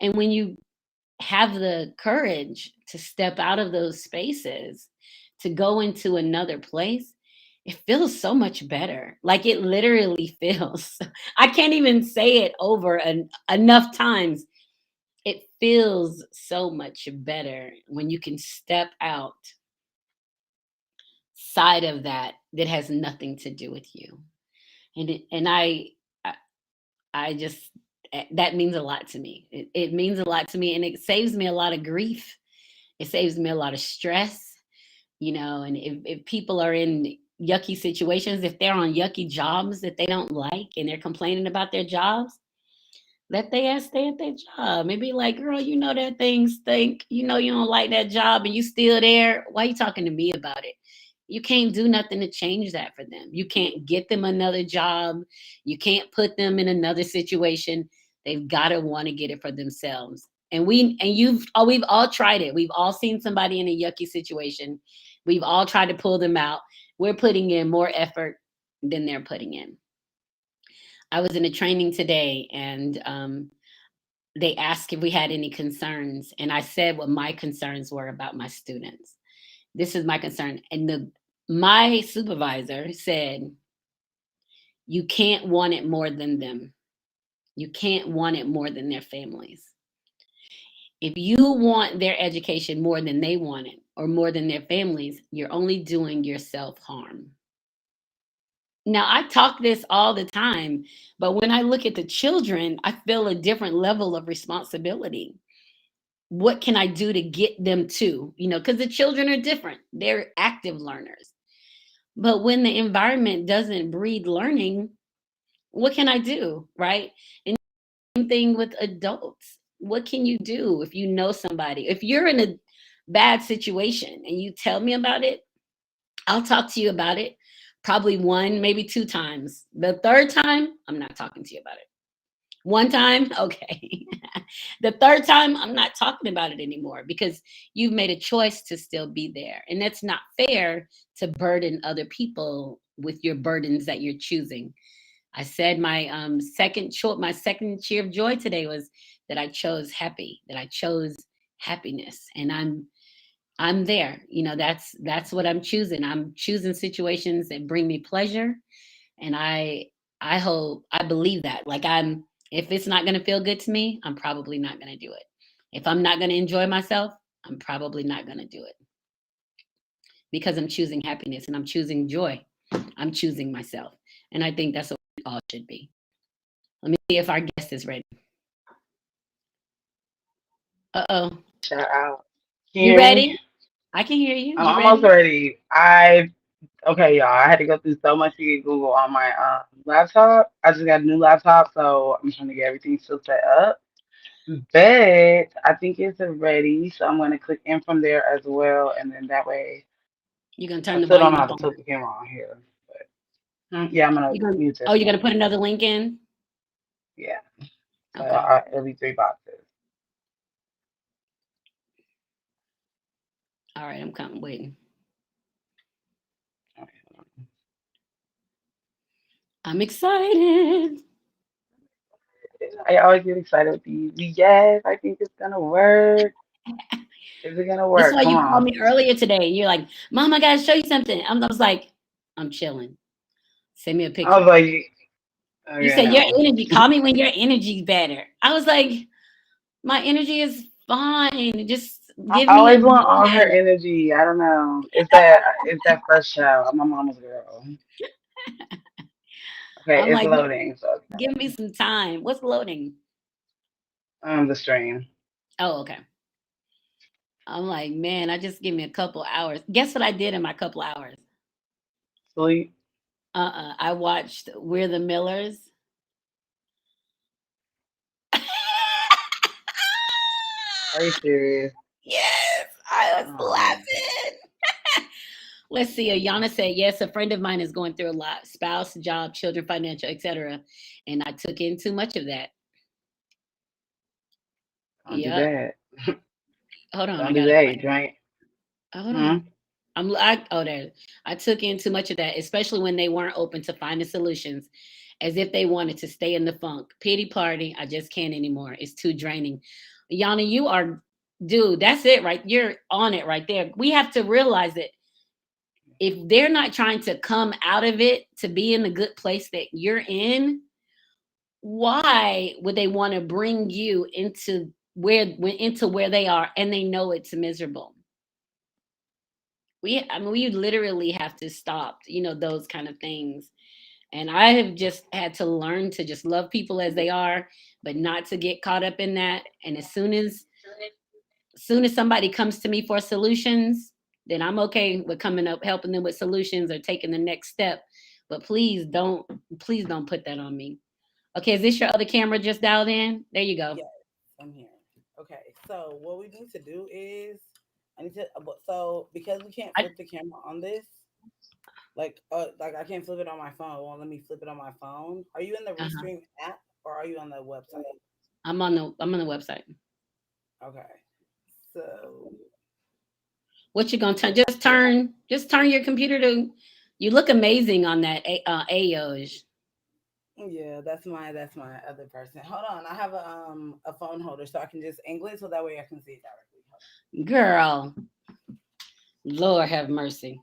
And when you have the courage to step out of those spaces, to go into another place, it feels so much better. Like it literally feels. I can't even say it over enough times. It feels so much better when you can step outside of that has nothing to do with you. And I just that means a lot to me. It means a lot to me, and it saves me a lot of grief. It saves me a lot of stress, and if people are in yucky situations, if they're on yucky jobs that they don't like and they're complaining about their jobs, let they ass stay at their job. Maybe like, girl, that thing stink. You don't like that job and you still there. Why you talking to me about it? You can't do nothing to change that for them. You can't get them another job. You can't put them in another situation. They've got to want to get it for themselves. We've all tried it. We've all seen somebody in a yucky situation. We've all tried to pull them out. We're putting in more effort than they're putting in. I was in a training today, and they asked if we had any concerns, and I said what my concerns were about my students. This is my concern, and my supervisor said, "You can't want it more than them. You can't want it more than their families. If you want their education more than they want it, or more than their families, you're only doing yourself harm." Now, I talk this all the time, but when I look at the children, I feel a different level of responsibility. What can I do to get them to, because the children are different. They're active learners. But when the environment doesn't breed learning, what can I do? Right. And same thing with adults. What can you do if you know somebody? If you're in a bad situation and you tell me about it, I'll talk to you about it probably one, maybe two times. The third time, I'm not talking to you about it. One time, okay. The third time, I'm not talking about it anymore because you've made a choice to still be there. And that's not fair to burden other people with your burdens that you're choosing. I said my second cheer of joy today was that I chose that I chose happiness. And I'm there. That's what I'm choosing. I'm choosing situations that bring me pleasure, and I hope I believe that. Like if it's not going to feel good to me, I'm probably not going to do it. If I'm not going to enjoy myself, I'm probably not going to do it because I'm choosing happiness and I'm choosing joy. I'm choosing myself. And I think that's what we all should be. Let me see if our guest is ready. Uh-oh. Shout out. Can you You hear me? ready? I can hear you. I'm You almost ready? ready. Okay, y'all. I had to go through so much to get Google on my laptop. I just got a new laptop, so I'm trying to get everything still set up. But I think it's ready, so I'm gonna click in from there as well, and then that way You're going to I turn the still don't volume know how up to on. tilt the camera on here. But yeah, I'm gonna You're going mute Oh, this you're going one. to put another link in? Yeah, so Okay. it'll be three boxes. All right, I'm coming waiting. Okay, hold on. I'm excited. I always get excited with these. Yes, I think it's gonna work. Is it gonna This is work? why Come you called on. me earlier today. You're like, Mom, I gotta show you something. I was like, I'm chilling. Send me a I picture. was like, You okay, said your no. energy. Call me when your energy's better. I was like, my energy is fine. Just I give me a always want all her minute. energy. I don't know. It's that first show. I'm a mama's girl. Okay, I'm it's like, loading. So give me some time. What's loading? the stream. Oh, okay. I'm like, man, I just give me a couple hours. Guess what I did in my couple hours? Sleep. I watched We're the Millers. Are you serious? Yes, I was Oh, laughing. Let's see. Ayana said, yes, a friend of mine is going through a lot: spouse, job, children, financial, etc. And I took in too much of that. don't do Yep. that. Hold on. I Don't do got it. that. You drink. Hold Hmm. on. There. I took in too much of that, especially when they weren't open to finding solutions, as if they wanted to stay in the funk. Pity party. I just can't anymore. It's too draining. Yana, you are, dude, that's it right. You're on it right there. We have to realize it. if they're not trying to come out of it to be in the good place that you're in, why would they want to bring you into where they are and they know it's miserable? I mean, we literally have to stop, those kind of things. And I have just had to learn to just love people as they are, but not to get caught up in that. And as soon as somebody comes to me for solutions, then I'm okay with coming up, helping them with solutions or taking the next step. But please don't put that on me. Okay, is this your other camera just dialed in? There you go. Yes, I'm here. Okay, so what we need to do is I need to so because we can't I, flip the camera on this, like I can't flip it on my phone. It won't let me flip it on my phone. Are you in the uh-huh. Restream app or are you on the website? I'm on the website. Okay, so What you gonna turn? Just turn your computer to. You look amazing on that AOS. yeah, that's my other person. Hold on, I have a phone holder so I can just angle it so that way I can see it directly. Girl, Lord have mercy.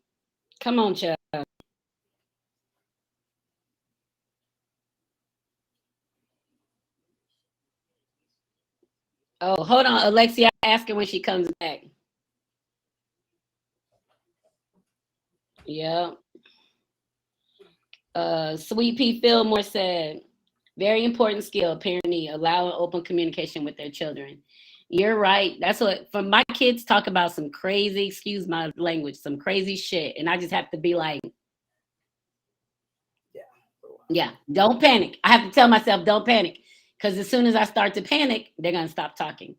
Come on, child. Oh, hold on, Alexia. Ask her when she comes back. Yeah. Sweet Pea Fillmore said, very important skill, parent need, allowing open communication with their children. You're right. That's what, for my kids talk about some crazy, excuse my language, some crazy shit. And I just have to be like, Yeah, for a while. yeah, don't panic. I have to tell myself, don't panic. Because as soon as I start to panic, they're going to stop talking.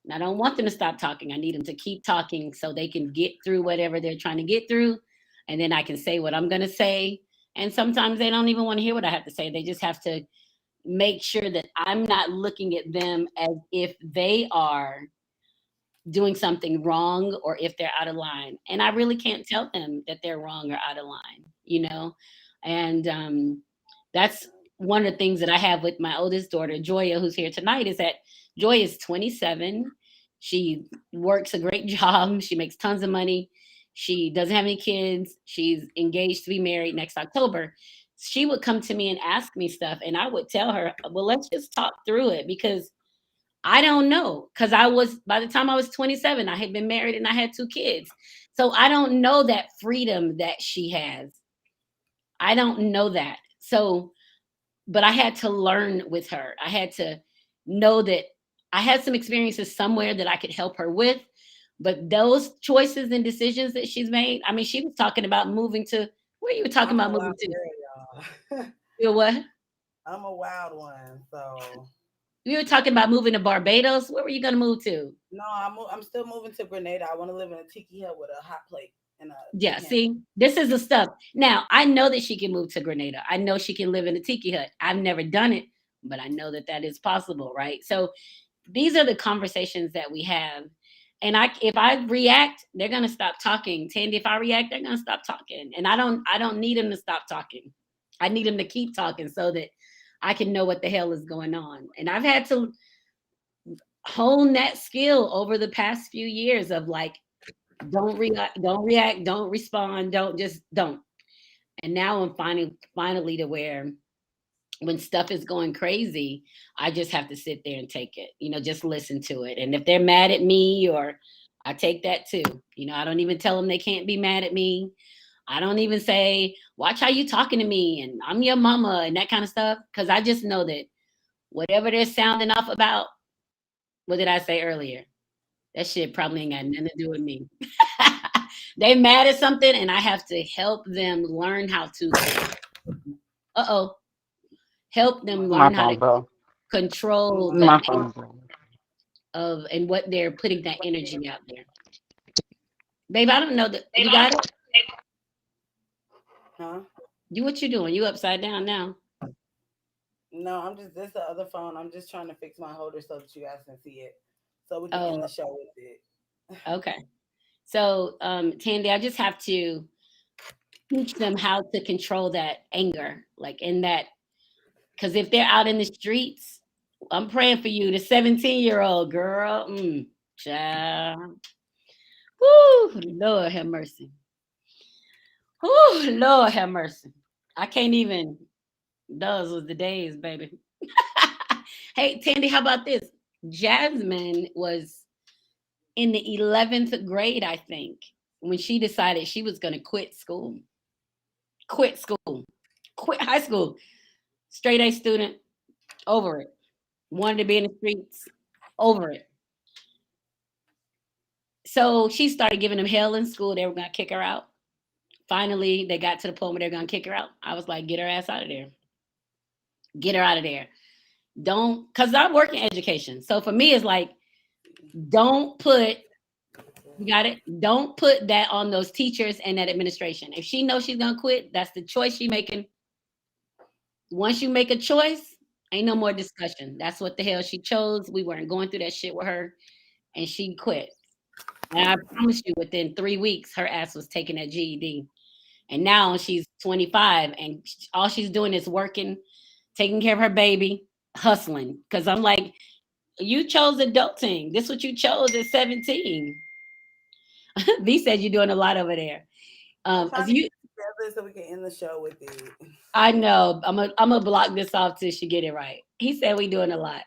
And I don't want them to stop talking. I need them to keep talking so they can get through whatever they're trying to get through. And then I can say what I'm going to say. And sometimes they don't even want to hear what I have to say. They just have to make sure that I'm not looking at them as if they are doing something wrong or if they're out of line. And I really can't tell them that they're wrong or out of line. And that's one of the things that I have with my oldest daughter, Joya, who's here tonight, is that Joy is 27. She works a great job. She makes tons of money. She doesn't have any kids. She's engaged to be married next October. She would come to me and ask me stuff, and I would tell her, well, let's just talk through it because I don't know. Because by the time I was 27, I had been married and I had two kids. So I don't know that freedom that she has. I don't know that. So, but I had to learn with her. I had to know that I had some experiences somewhere that I could help her with. But those choices and decisions that she's made, I mean, she was talking about moving to where you were talking I'm a about wild moving to. girl, y'all. You know what? I'm a wild one, so We were talking about moving to Barbados. Where were you going to move to? no, I'm still moving to Grenada. I want to live in a tiki hut with a hot plate and a Yeah, candle. see, this is the stuff. Now, I know that she can move to Grenada. I know she can live in a tiki hut. I've never done it, but I know that that is possible, right? So these are the conversations that we have. And if I react, they're gonna stop talking. Tandy, if I react, they're gonna stop talking. And I don't need them to stop talking. I need them to keep talking so that I can know what the hell is going on. And I've had to hone that skill over the past few years of like, don't react, don't respond, don't. And now I'm finally to where when stuff is going crazy, I just have to sit there and take it, just listen to it. And if they're mad at me, or I take that too. I don't even tell them they can't be mad at me. I don't even say, watch how you talking to me and I'm your mama and that kind of stuff. Cause I just know that whatever they're sounding off about, what did I say earlier? That shit probably ain't got nothing to do with me. They mad at something and I have to help them learn how to uh-oh, help them My My learn how to phone, bro. control my the My energy phone, bro. of and what they're putting that energy out there. Babe, I don't know that you got it. huh? You what you doing? You upside down now. No, I'm just this the other phone. I'm just trying to fix my holder so that you guys can see it, so we can end Oh, the show with it. okay. So Tandy, I just have to teach them how to control that anger, like in that, because if they're out in the streets, I'm praying for you, the 17-year-old girl. Child. Woo, Lord have mercy. Oh, Lord have mercy. I can't even. Those was the days, baby. Hey, Tandy, how about this? Jasmine was in the 11th grade, I think, when she decided she was going to quit school. Quit school. Quit high school. Straight A student, over it. Wanted to be in the streets, over it. So she started giving them hell in school. They were going to kick her out. Finally, they got to the point where they're going to kick her out. I was like, get her ass out of there. Get her out of there. Don't, because I work in education. So for me, it's like, don't put, you got it? Don't put that on those teachers and that administration. If she knows she's going to quit, that's the choice she's making. Once you make a choice, ain't no more discussion. That's what the hell she chose. We weren't going through that shit with her, and she quit. And I promise you, within 3 weeks, her ass was taking that GED. And now she's 25, and all she's doing is working, taking care of her baby, hustling. Because I'm like, you chose adulting. This what you chose at 17. V said you're doing a lot over there. I'm As trying to you, get together so we can end the show with it. I know. I'm gonna block this off till she get it right. He said we doing a lot.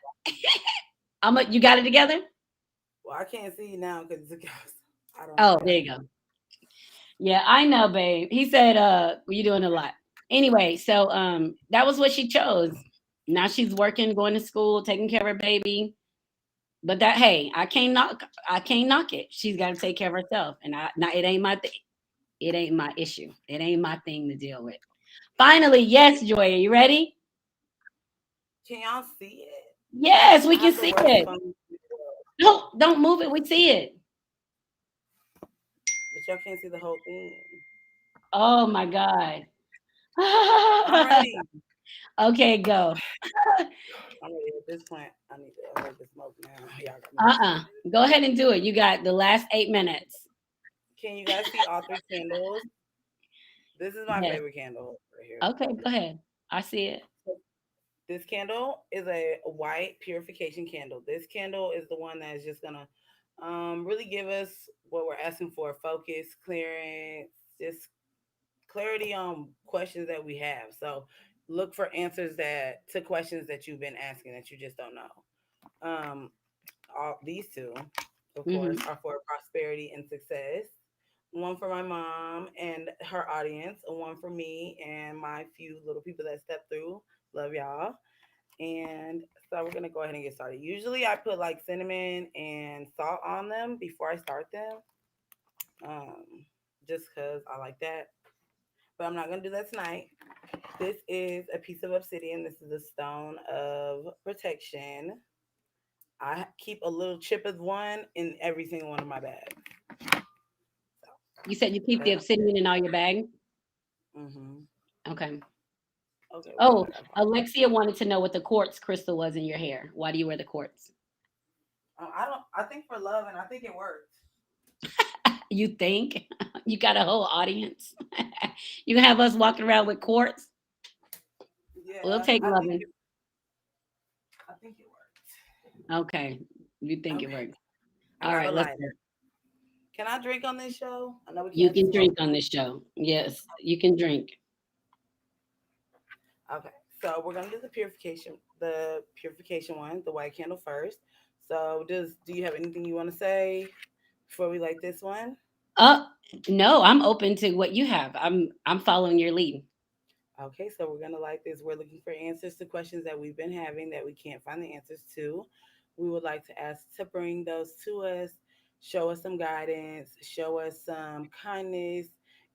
You got it together? Well, I can't see you now because it's a ghost. I don't Oh, see there it. you go. Yeah, I know, babe. He said, you're doing a lot. Anyway, so that was what she chose. Now she's working, going to school, taking care of her baby. But that, hey, I can't knock it. She's got to take care of herself. And it ain't my thing. It ain't my issue. It ain't my thing to deal with. Finally, yes, Joy, are you ready? Can y'all see it? Yes, we I can have the see worst it. phone, in the world, No, don't move it. We see it. but y'all can't see the whole thing. Oh my God. I'm ready. Okay, go. I'm ready. At this point, I'm ready to smoke now. Y'all got me Uh-uh. excited. Go ahead and do it. You got the last 8 minutes. Can you guys see all three candles? This is my Yes. favorite candle right here. Okay, go ahead. I see it. This candle is a white purification candle. This candle is the one that is just gonna really give us what we're asking for: focus, clearance, just clarity on questions that we have. So look for answers that to questions that you've been asking that you just don't know. Um, all these two, of course, Hmm. are for prosperity and success. One for my mom and her audience, and one for me and my few little people that step through. Love y'all. And so we're gonna go ahead and get started. Usually I put like cinnamon and salt on them before I start them. Just cause I like that. But I'm not gonna do that tonight. This is a piece of obsidian. This is a stone of protection. I keep a little chip of one in every single one of my bags. You said you keep Okay. the obsidian in all your bag? Mm-hmm. Okay. Okay, wait, Oh, I gotta find. Alexia wanted to know what the quartz crystal was in your hair. Why do you wear the quartz? I don't. I think for love, and I think it worked. You think? You got a whole audience. You can have us walking around with quartz. We'll Yeah, take I think loving. it. I think it worked. Okay. You think it Okay, works. I All got a right, let's lighter. go. Can I drink on this show? I know we You can't can smoke. drink on this show. Yes, you can drink. Okay, so we're gonna do the purification one, the white candle first. So, do you have anything you want to say before we light this one? Uh no, I'm open to what you have. I'm following your lead. Okay, so we're gonna light this. We're looking for answers to questions that we've been having that we can't find the answers to. We would like to ask to bring those to us, show us some guidance, show us some kindness,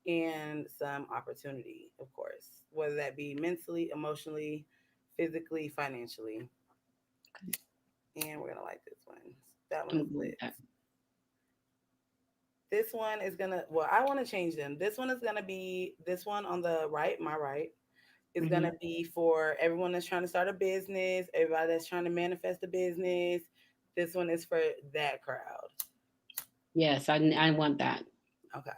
and some opportunity, of course, whether that be mentally, emotionally, physically, financially. And we're gonna light this one. That one I'm is good with lit. that. This one is gonna. Well, I want to change them. This one is gonna be this one on the right, my right is Hmm. gonna be for everyone that's trying to start a business, everybody that's trying to manifest a business. This one is for that crowd. Yes, I want that. Okay.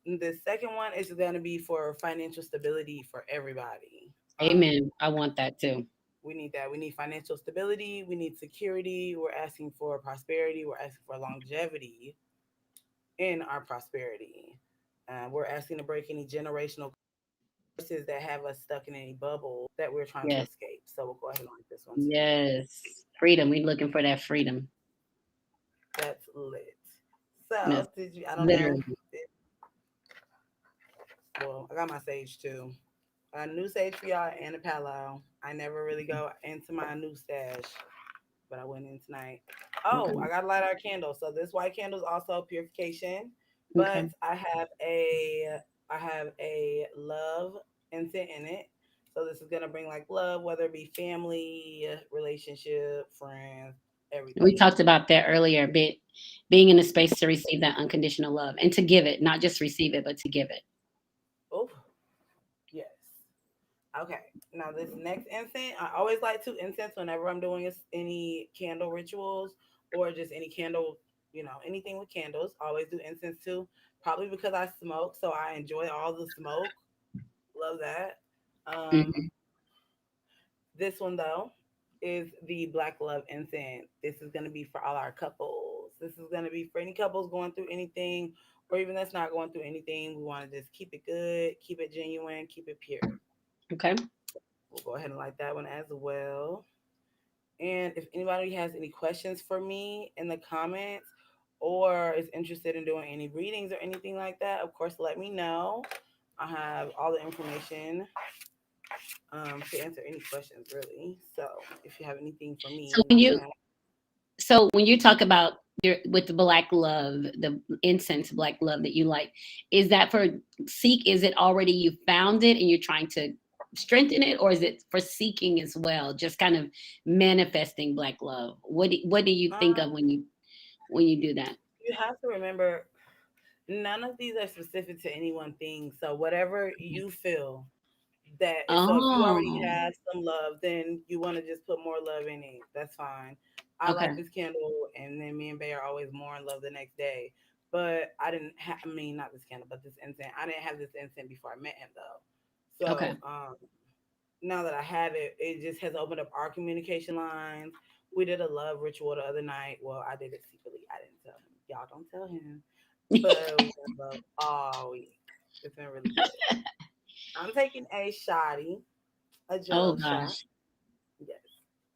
The second one is gonna be for financial stability for everybody. Amen. I want that too. We need that. We need financial stability. We need security. We're asking for prosperity. We're asking for longevity in our prosperity. We're asking to break any generational curses that have us stuck in any bubble that we're trying to Yes. escape. So we'll go ahead and like this one too. Yes. Freedom. We're looking for that freedom. That's lit. So Yes. did you? I don't know. Literally. Well, I got my sage too. A new sage for y'all and a palo. I never really go into my new stash, but I went in tonight. Oh, Okay. I got to light our candle. So this white candle is also purification, but Okay. I have a love incense in it. So this is gonna bring like love, whether it be family, relationship, friends, We everything. talked about that earlier, being in a space to receive that unconditional love and to give it, not just receive it, but to give it. Oh, yes. Okay. Now this next incense, I always like to incense whenever I'm doing any candle rituals or just any candle, anything with candles. I always do incense too. Probably because I smoke, so I enjoy all the smoke. Love that. Um, Hmm. this one though is the Black Love incense. This is gonna be for all our couples. This is gonna be for any couples going through anything, or even that's not going through anything. We want to just keep it good, keep it genuine, keep it pure. Okay. We'll go ahead and light that one as well. And if anybody has any questions for me in the comments or is interested in doing any readings or anything like that, of course, let me know. I have all the information to answer any questions, really. So if you have anything for me So in the when you chat, so when you talk about your with the black love, the incense black love that you like, is that for seek? Is it already you found it and you're trying to strengthen it, or is it for seeking as well? Just kind of manifesting black love. What do you think of um, when you do that? you have to remember none of these are specific to any one thing. So whatever you feel that is, so if you already Oh, have some love, then you want to just put more love in it. That's fine. I okay, like this candle, and then me and Bay are always more in love the next day. But I didn't have, I mean, not this candle, but this incense. I didn't have this incense before I met him, though. okay. So now that I have it, it just has opened up our communication lines. We did a love ritual the other night. Well, I did it secretly. I didn't tell him. Y'all don't tell him. But we done love all week. It's been really good. I'm taking a shoddy, a Oh jello shot. gosh. Yes.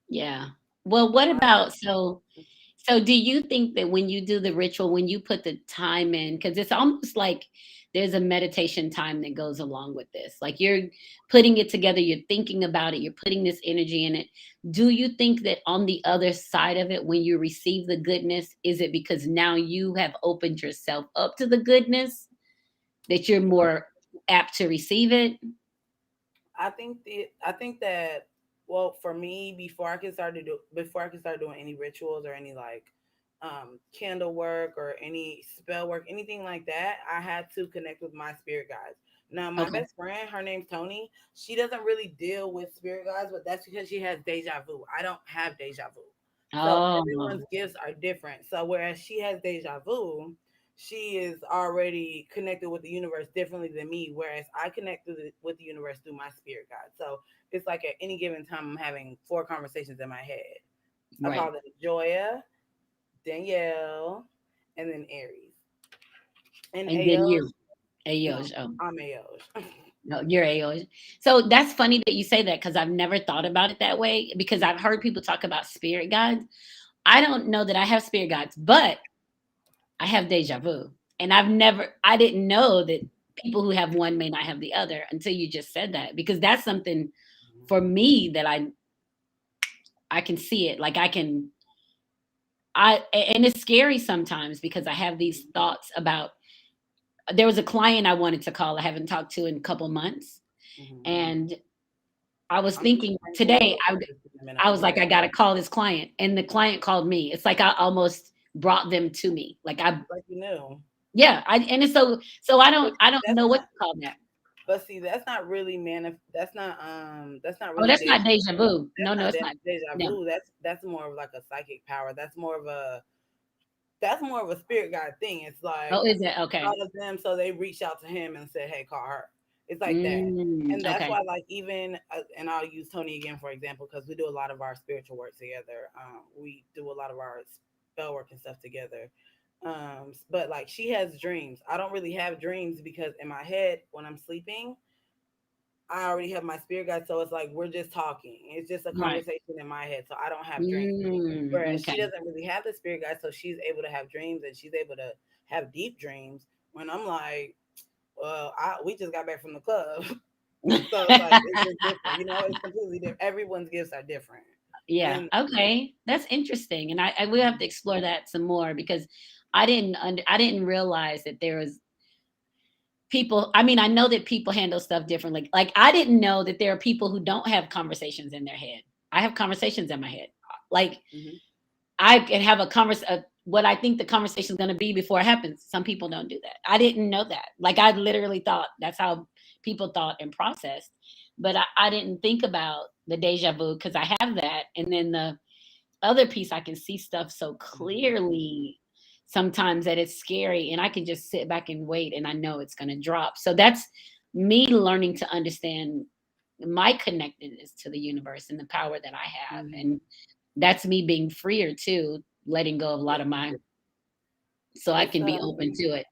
Yeah. Well, what I about so do you think that when you do the ritual, when you put the time in, because it's almost like there's a meditation time that goes along with this. Like you're putting it together, you're thinking about it, you're putting this energy in it. Do you think that on the other side of it, when you receive the goodness, is it because now you have opened yourself up to the goodness that you're more apt to receive it? I think that well, for me, before I can start doing any rituals or any like candle work or any spell work, anything like that, I had to connect with my spirit guides. Now, my Okay. best friend, her name's Tony. She doesn't really deal with spirit guides, but that's because she has deja vu. I don't have deja vu. So Oh, everyone's gifts are different. So whereas she has deja vu, she is already connected with the universe differently than me, whereas I connect with the universe through my spirit guide. So it's like at any given time, I'm having four conversations in my head. I right. call them Joya, Danielle, and then Aries. And And then Ayoj, you, no, Ayoj. Oh. I'm Ayoj. No, you're AOS. So that's funny that you say that because I've never thought about it that way because I've heard people talk about spirit guides. I don't know that I have spirit guides, but I have deja vu. And I didn't know that people who have one may not have the other until you just said that because that's something for me that I can see it. Like and it's scary sometimes because I have these thoughts about there was a client I wanted to call I haven't talked to in a couple months. Mhm. And I was I'm doing thinking the same thing with today, a therapist in a minute. I I'm was like, like, I gotta call this client, and the client called me. It's like I almost brought them to me. like you knew. Yeah, and it's so But I don't that's know what not to call that. but see, that's not really that's not Oh, really that's deja not deja vu. that's No, no, not it's not. deja No. vu. That's more of like a psychic power. That's more of a spirit guide thing. It's like Oh, is it okay? thought of them, so they reached out to him and said, "Hey, call her." It's like that, and that's Okay, why, like, even and I'll use Tony again for example because we do a lot of our spiritual work together. We do a lot of our spell work and stuff together. But like she has dreams. I don't really have dreams because in my head when I'm sleeping, I already have my spirit guide, so it's like we're just talking. It's just a Right. conversation in my head, so I don't have dreams. Whereas she Okay. doesn't really have the spirit guide, so she's able to have dreams and she's able to have deep dreams. When I'm like, well, we just got back from the club, so it's like it's just different. It's completely different. Everyone's gifts are different, Yeah. and Okay. That's interesting, and I will have to explore that some more because I didn't realize that there was people. I mean, I know that people handle stuff differently. Like I didn't know that there are people who don't have conversations in their head. I have conversations in my head. Like mhm, I can have what I think the conversation is going to be before it happens. Some people don't do that. I didn't know that. Like I literally thought that's how people thought and processed, but I didn't think about the deja vu because I have that, and then the other piece I can see stuff so mhm, clearly sometimes that it's scary, and I can just sit back and wait, and I know it's going to drop. So that's me learning to understand my connectedness to the universe and the power that I have, mhm. and that's me being freer too, letting go of a lot Yeah, of my so I it's can be open to it.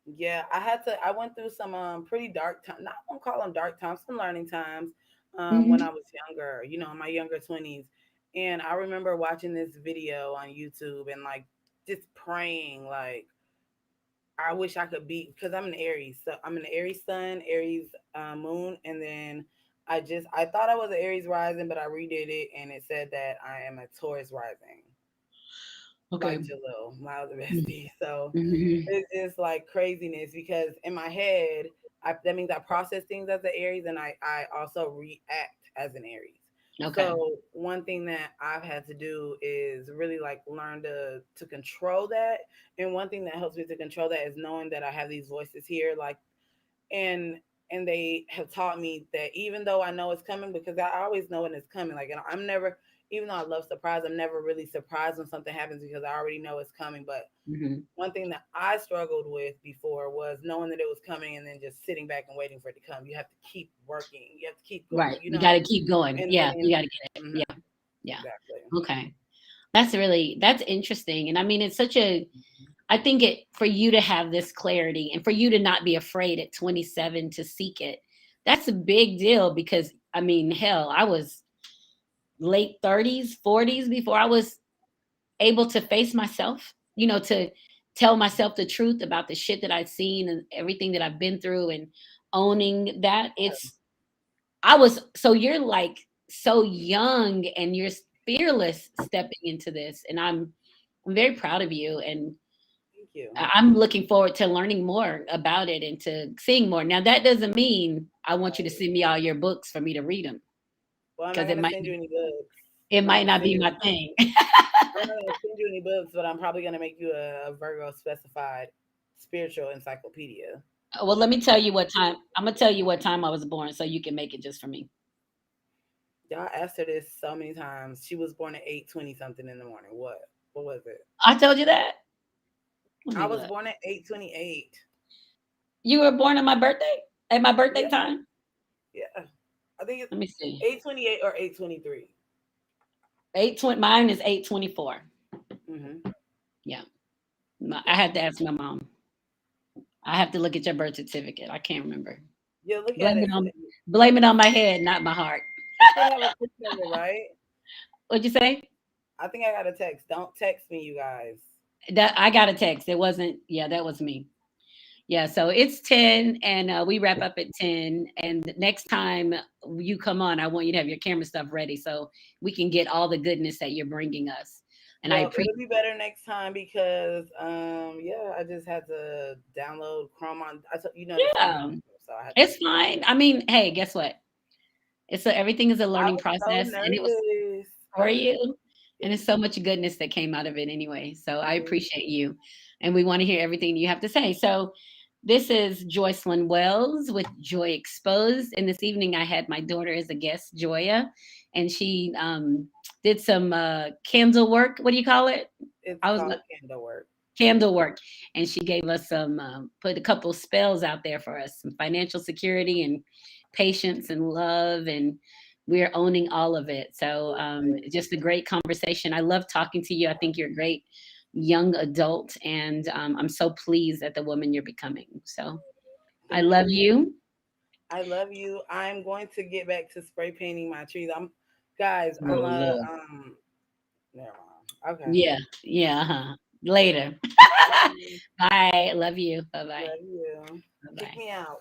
yeah, I went through some pretty dark time. Not gonna call them dark times, some learning times. When I Mhm. was younger, in my younger 20s, and I remember watching this video on YouTube and like just praying, like I wish I could be because I'm an Aries, so I'm an Aries sun, Aries moon, and then I thought I was an Aries rising, but I redid it and it said that I am a Taurus rising, Okay. like Jalil, my other Mhm. bestie. So Mhm. it's just like craziness because in my head, that means I process things as an Aries and I also react as an Aries. Okay. So one thing that I've had to do is really like learn to control that. And one thing that helps me to control that is knowing that I have these voices here, like and and they have taught me that even though I know it's coming, because I always know when it's coming. Like, I'm never, even though I love surprise, I'm never really surprised when something happens because I already know it's coming. But Mhm. one thing that I struggled with before was knowing that it was coming and then just sitting back and waiting for it to come. You have to keep working. You have to keep going. Right. You got to keep going. And Yeah, then you got to get it. mhm, Yeah. Yeah. exactly. Okay. That's interesting. And I mean, it's such a I think it for you to have this clarity and for you to not be afraid at 27 to seek it. That's a big deal because I mean, hell, I was late 30s, 40s before I was able to face myself, to tell myself the truth about the shit that I'd seen and everything that I've been through and owning that. So you're like so young and you're fearless stepping into this. And I'm very proud of you. And Thank you. I'm looking forward to learning more about it and to seeing more. Now, that doesn't mean I want you to Right. send me all your books for me to read them Well, I'm not because gonna send you any books. it I'm not might gonna not send be you. my thing. I'm not gonna send you any books, but I'm probably gonna make you a Virgo specified spiritual encyclopedia. Well, let me tell you what time. I'm gonna tell you what time I was born, so you can make it just for me. Y'all asked her this so many times. She was born at 8:20 something in the morning. What? What was it? I told you that. Let I me was look. born at 8:28. You were born on my birthday at my birthday Yeah, time. yeah. I think it's Let me see. 8:28 or 8:23. 8:20. Mine is 8:24. Mm-hmm. Yeah, I Yeah. had to ask my mom. I have to look at your birth certificate. I can't remember. Yeah, look at Blame it. it on blame it on my head, not my heart. You should have a picture of it, right? What'd you say? I think I got a text. Don't text me, you guys. That I got a text. It wasn't. Yeah, that was me. Yeah, so it's 10 and we wrap up at 10. And next time you come on, I want you to have your camera stuff ready so we can get all the goodness that you're bringing us. And I Well, appreciate it'll be better next time because yeah, I just had to download Chrome on. This is my Yeah, computer, so I had to. it's fine. I mean, hey, guess what? Everything is a I learning was so process and it was nervous. for you. Yeah. And there's so much goodness that came out of it anyway. So I Thank appreciate you. And we want to hear everything you have to say. So this is Joycelyn Wells with Joy Exposed. And this evening I had my daughter as a guest, Joya, and she did some candle work. What do you call it? It's I was called candle work. candle work. And she gave us some, put a couple spells out there for us, some financial security and patience and love. And we're owning all of it. So just a great conversation. I love talking to you. I think you're a great young adult, and I'm so pleased at the woman you're becoming. So I Thank love you. you. I love you. I'm going to get back to spray painting my trees. Guys, Oh Lord. never mind. Okay. Yeah, yeah. Later. Mm, Bye. Love you. Bye bye. love you. Bye Kick me out.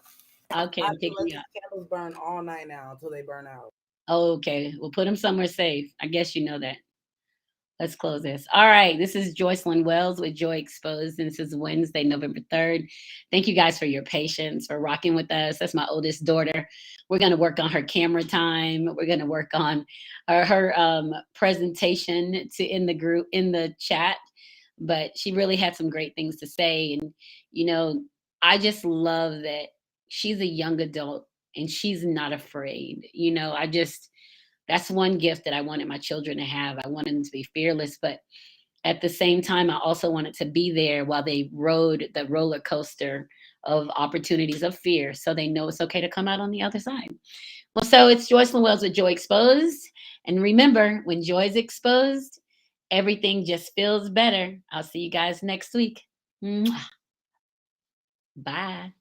bye. Okay, I I'm have to kicking let you out. these candles burn all night now until they burn out. Okay, we'll put him somewhere safe. I guess you know that. Let's close this. All right. This is Joycelyn Wells with Joy Exposed. And this is Wednesday, November 3rd. Thank you guys for your patience, for rocking with us. That's my oldest daughter. We're going to work on her camera time. We're going to work on her presentation to in the group, in the chat. But she really had some great things to say. And, you know, I just love that she's a young adult and she's not afraid. That's one gift that I wanted my children to have. I wanted them to be fearless, but at the same time, I also wanted to be there while they rode the roller coaster of opportunities of fear so they know it's okay to come out on the other side. Well, so it's Joycelyn Wells with Joy Exposed. And remember, when joy is exposed, everything just feels better. I'll see you guys next week. Mwah. Bye.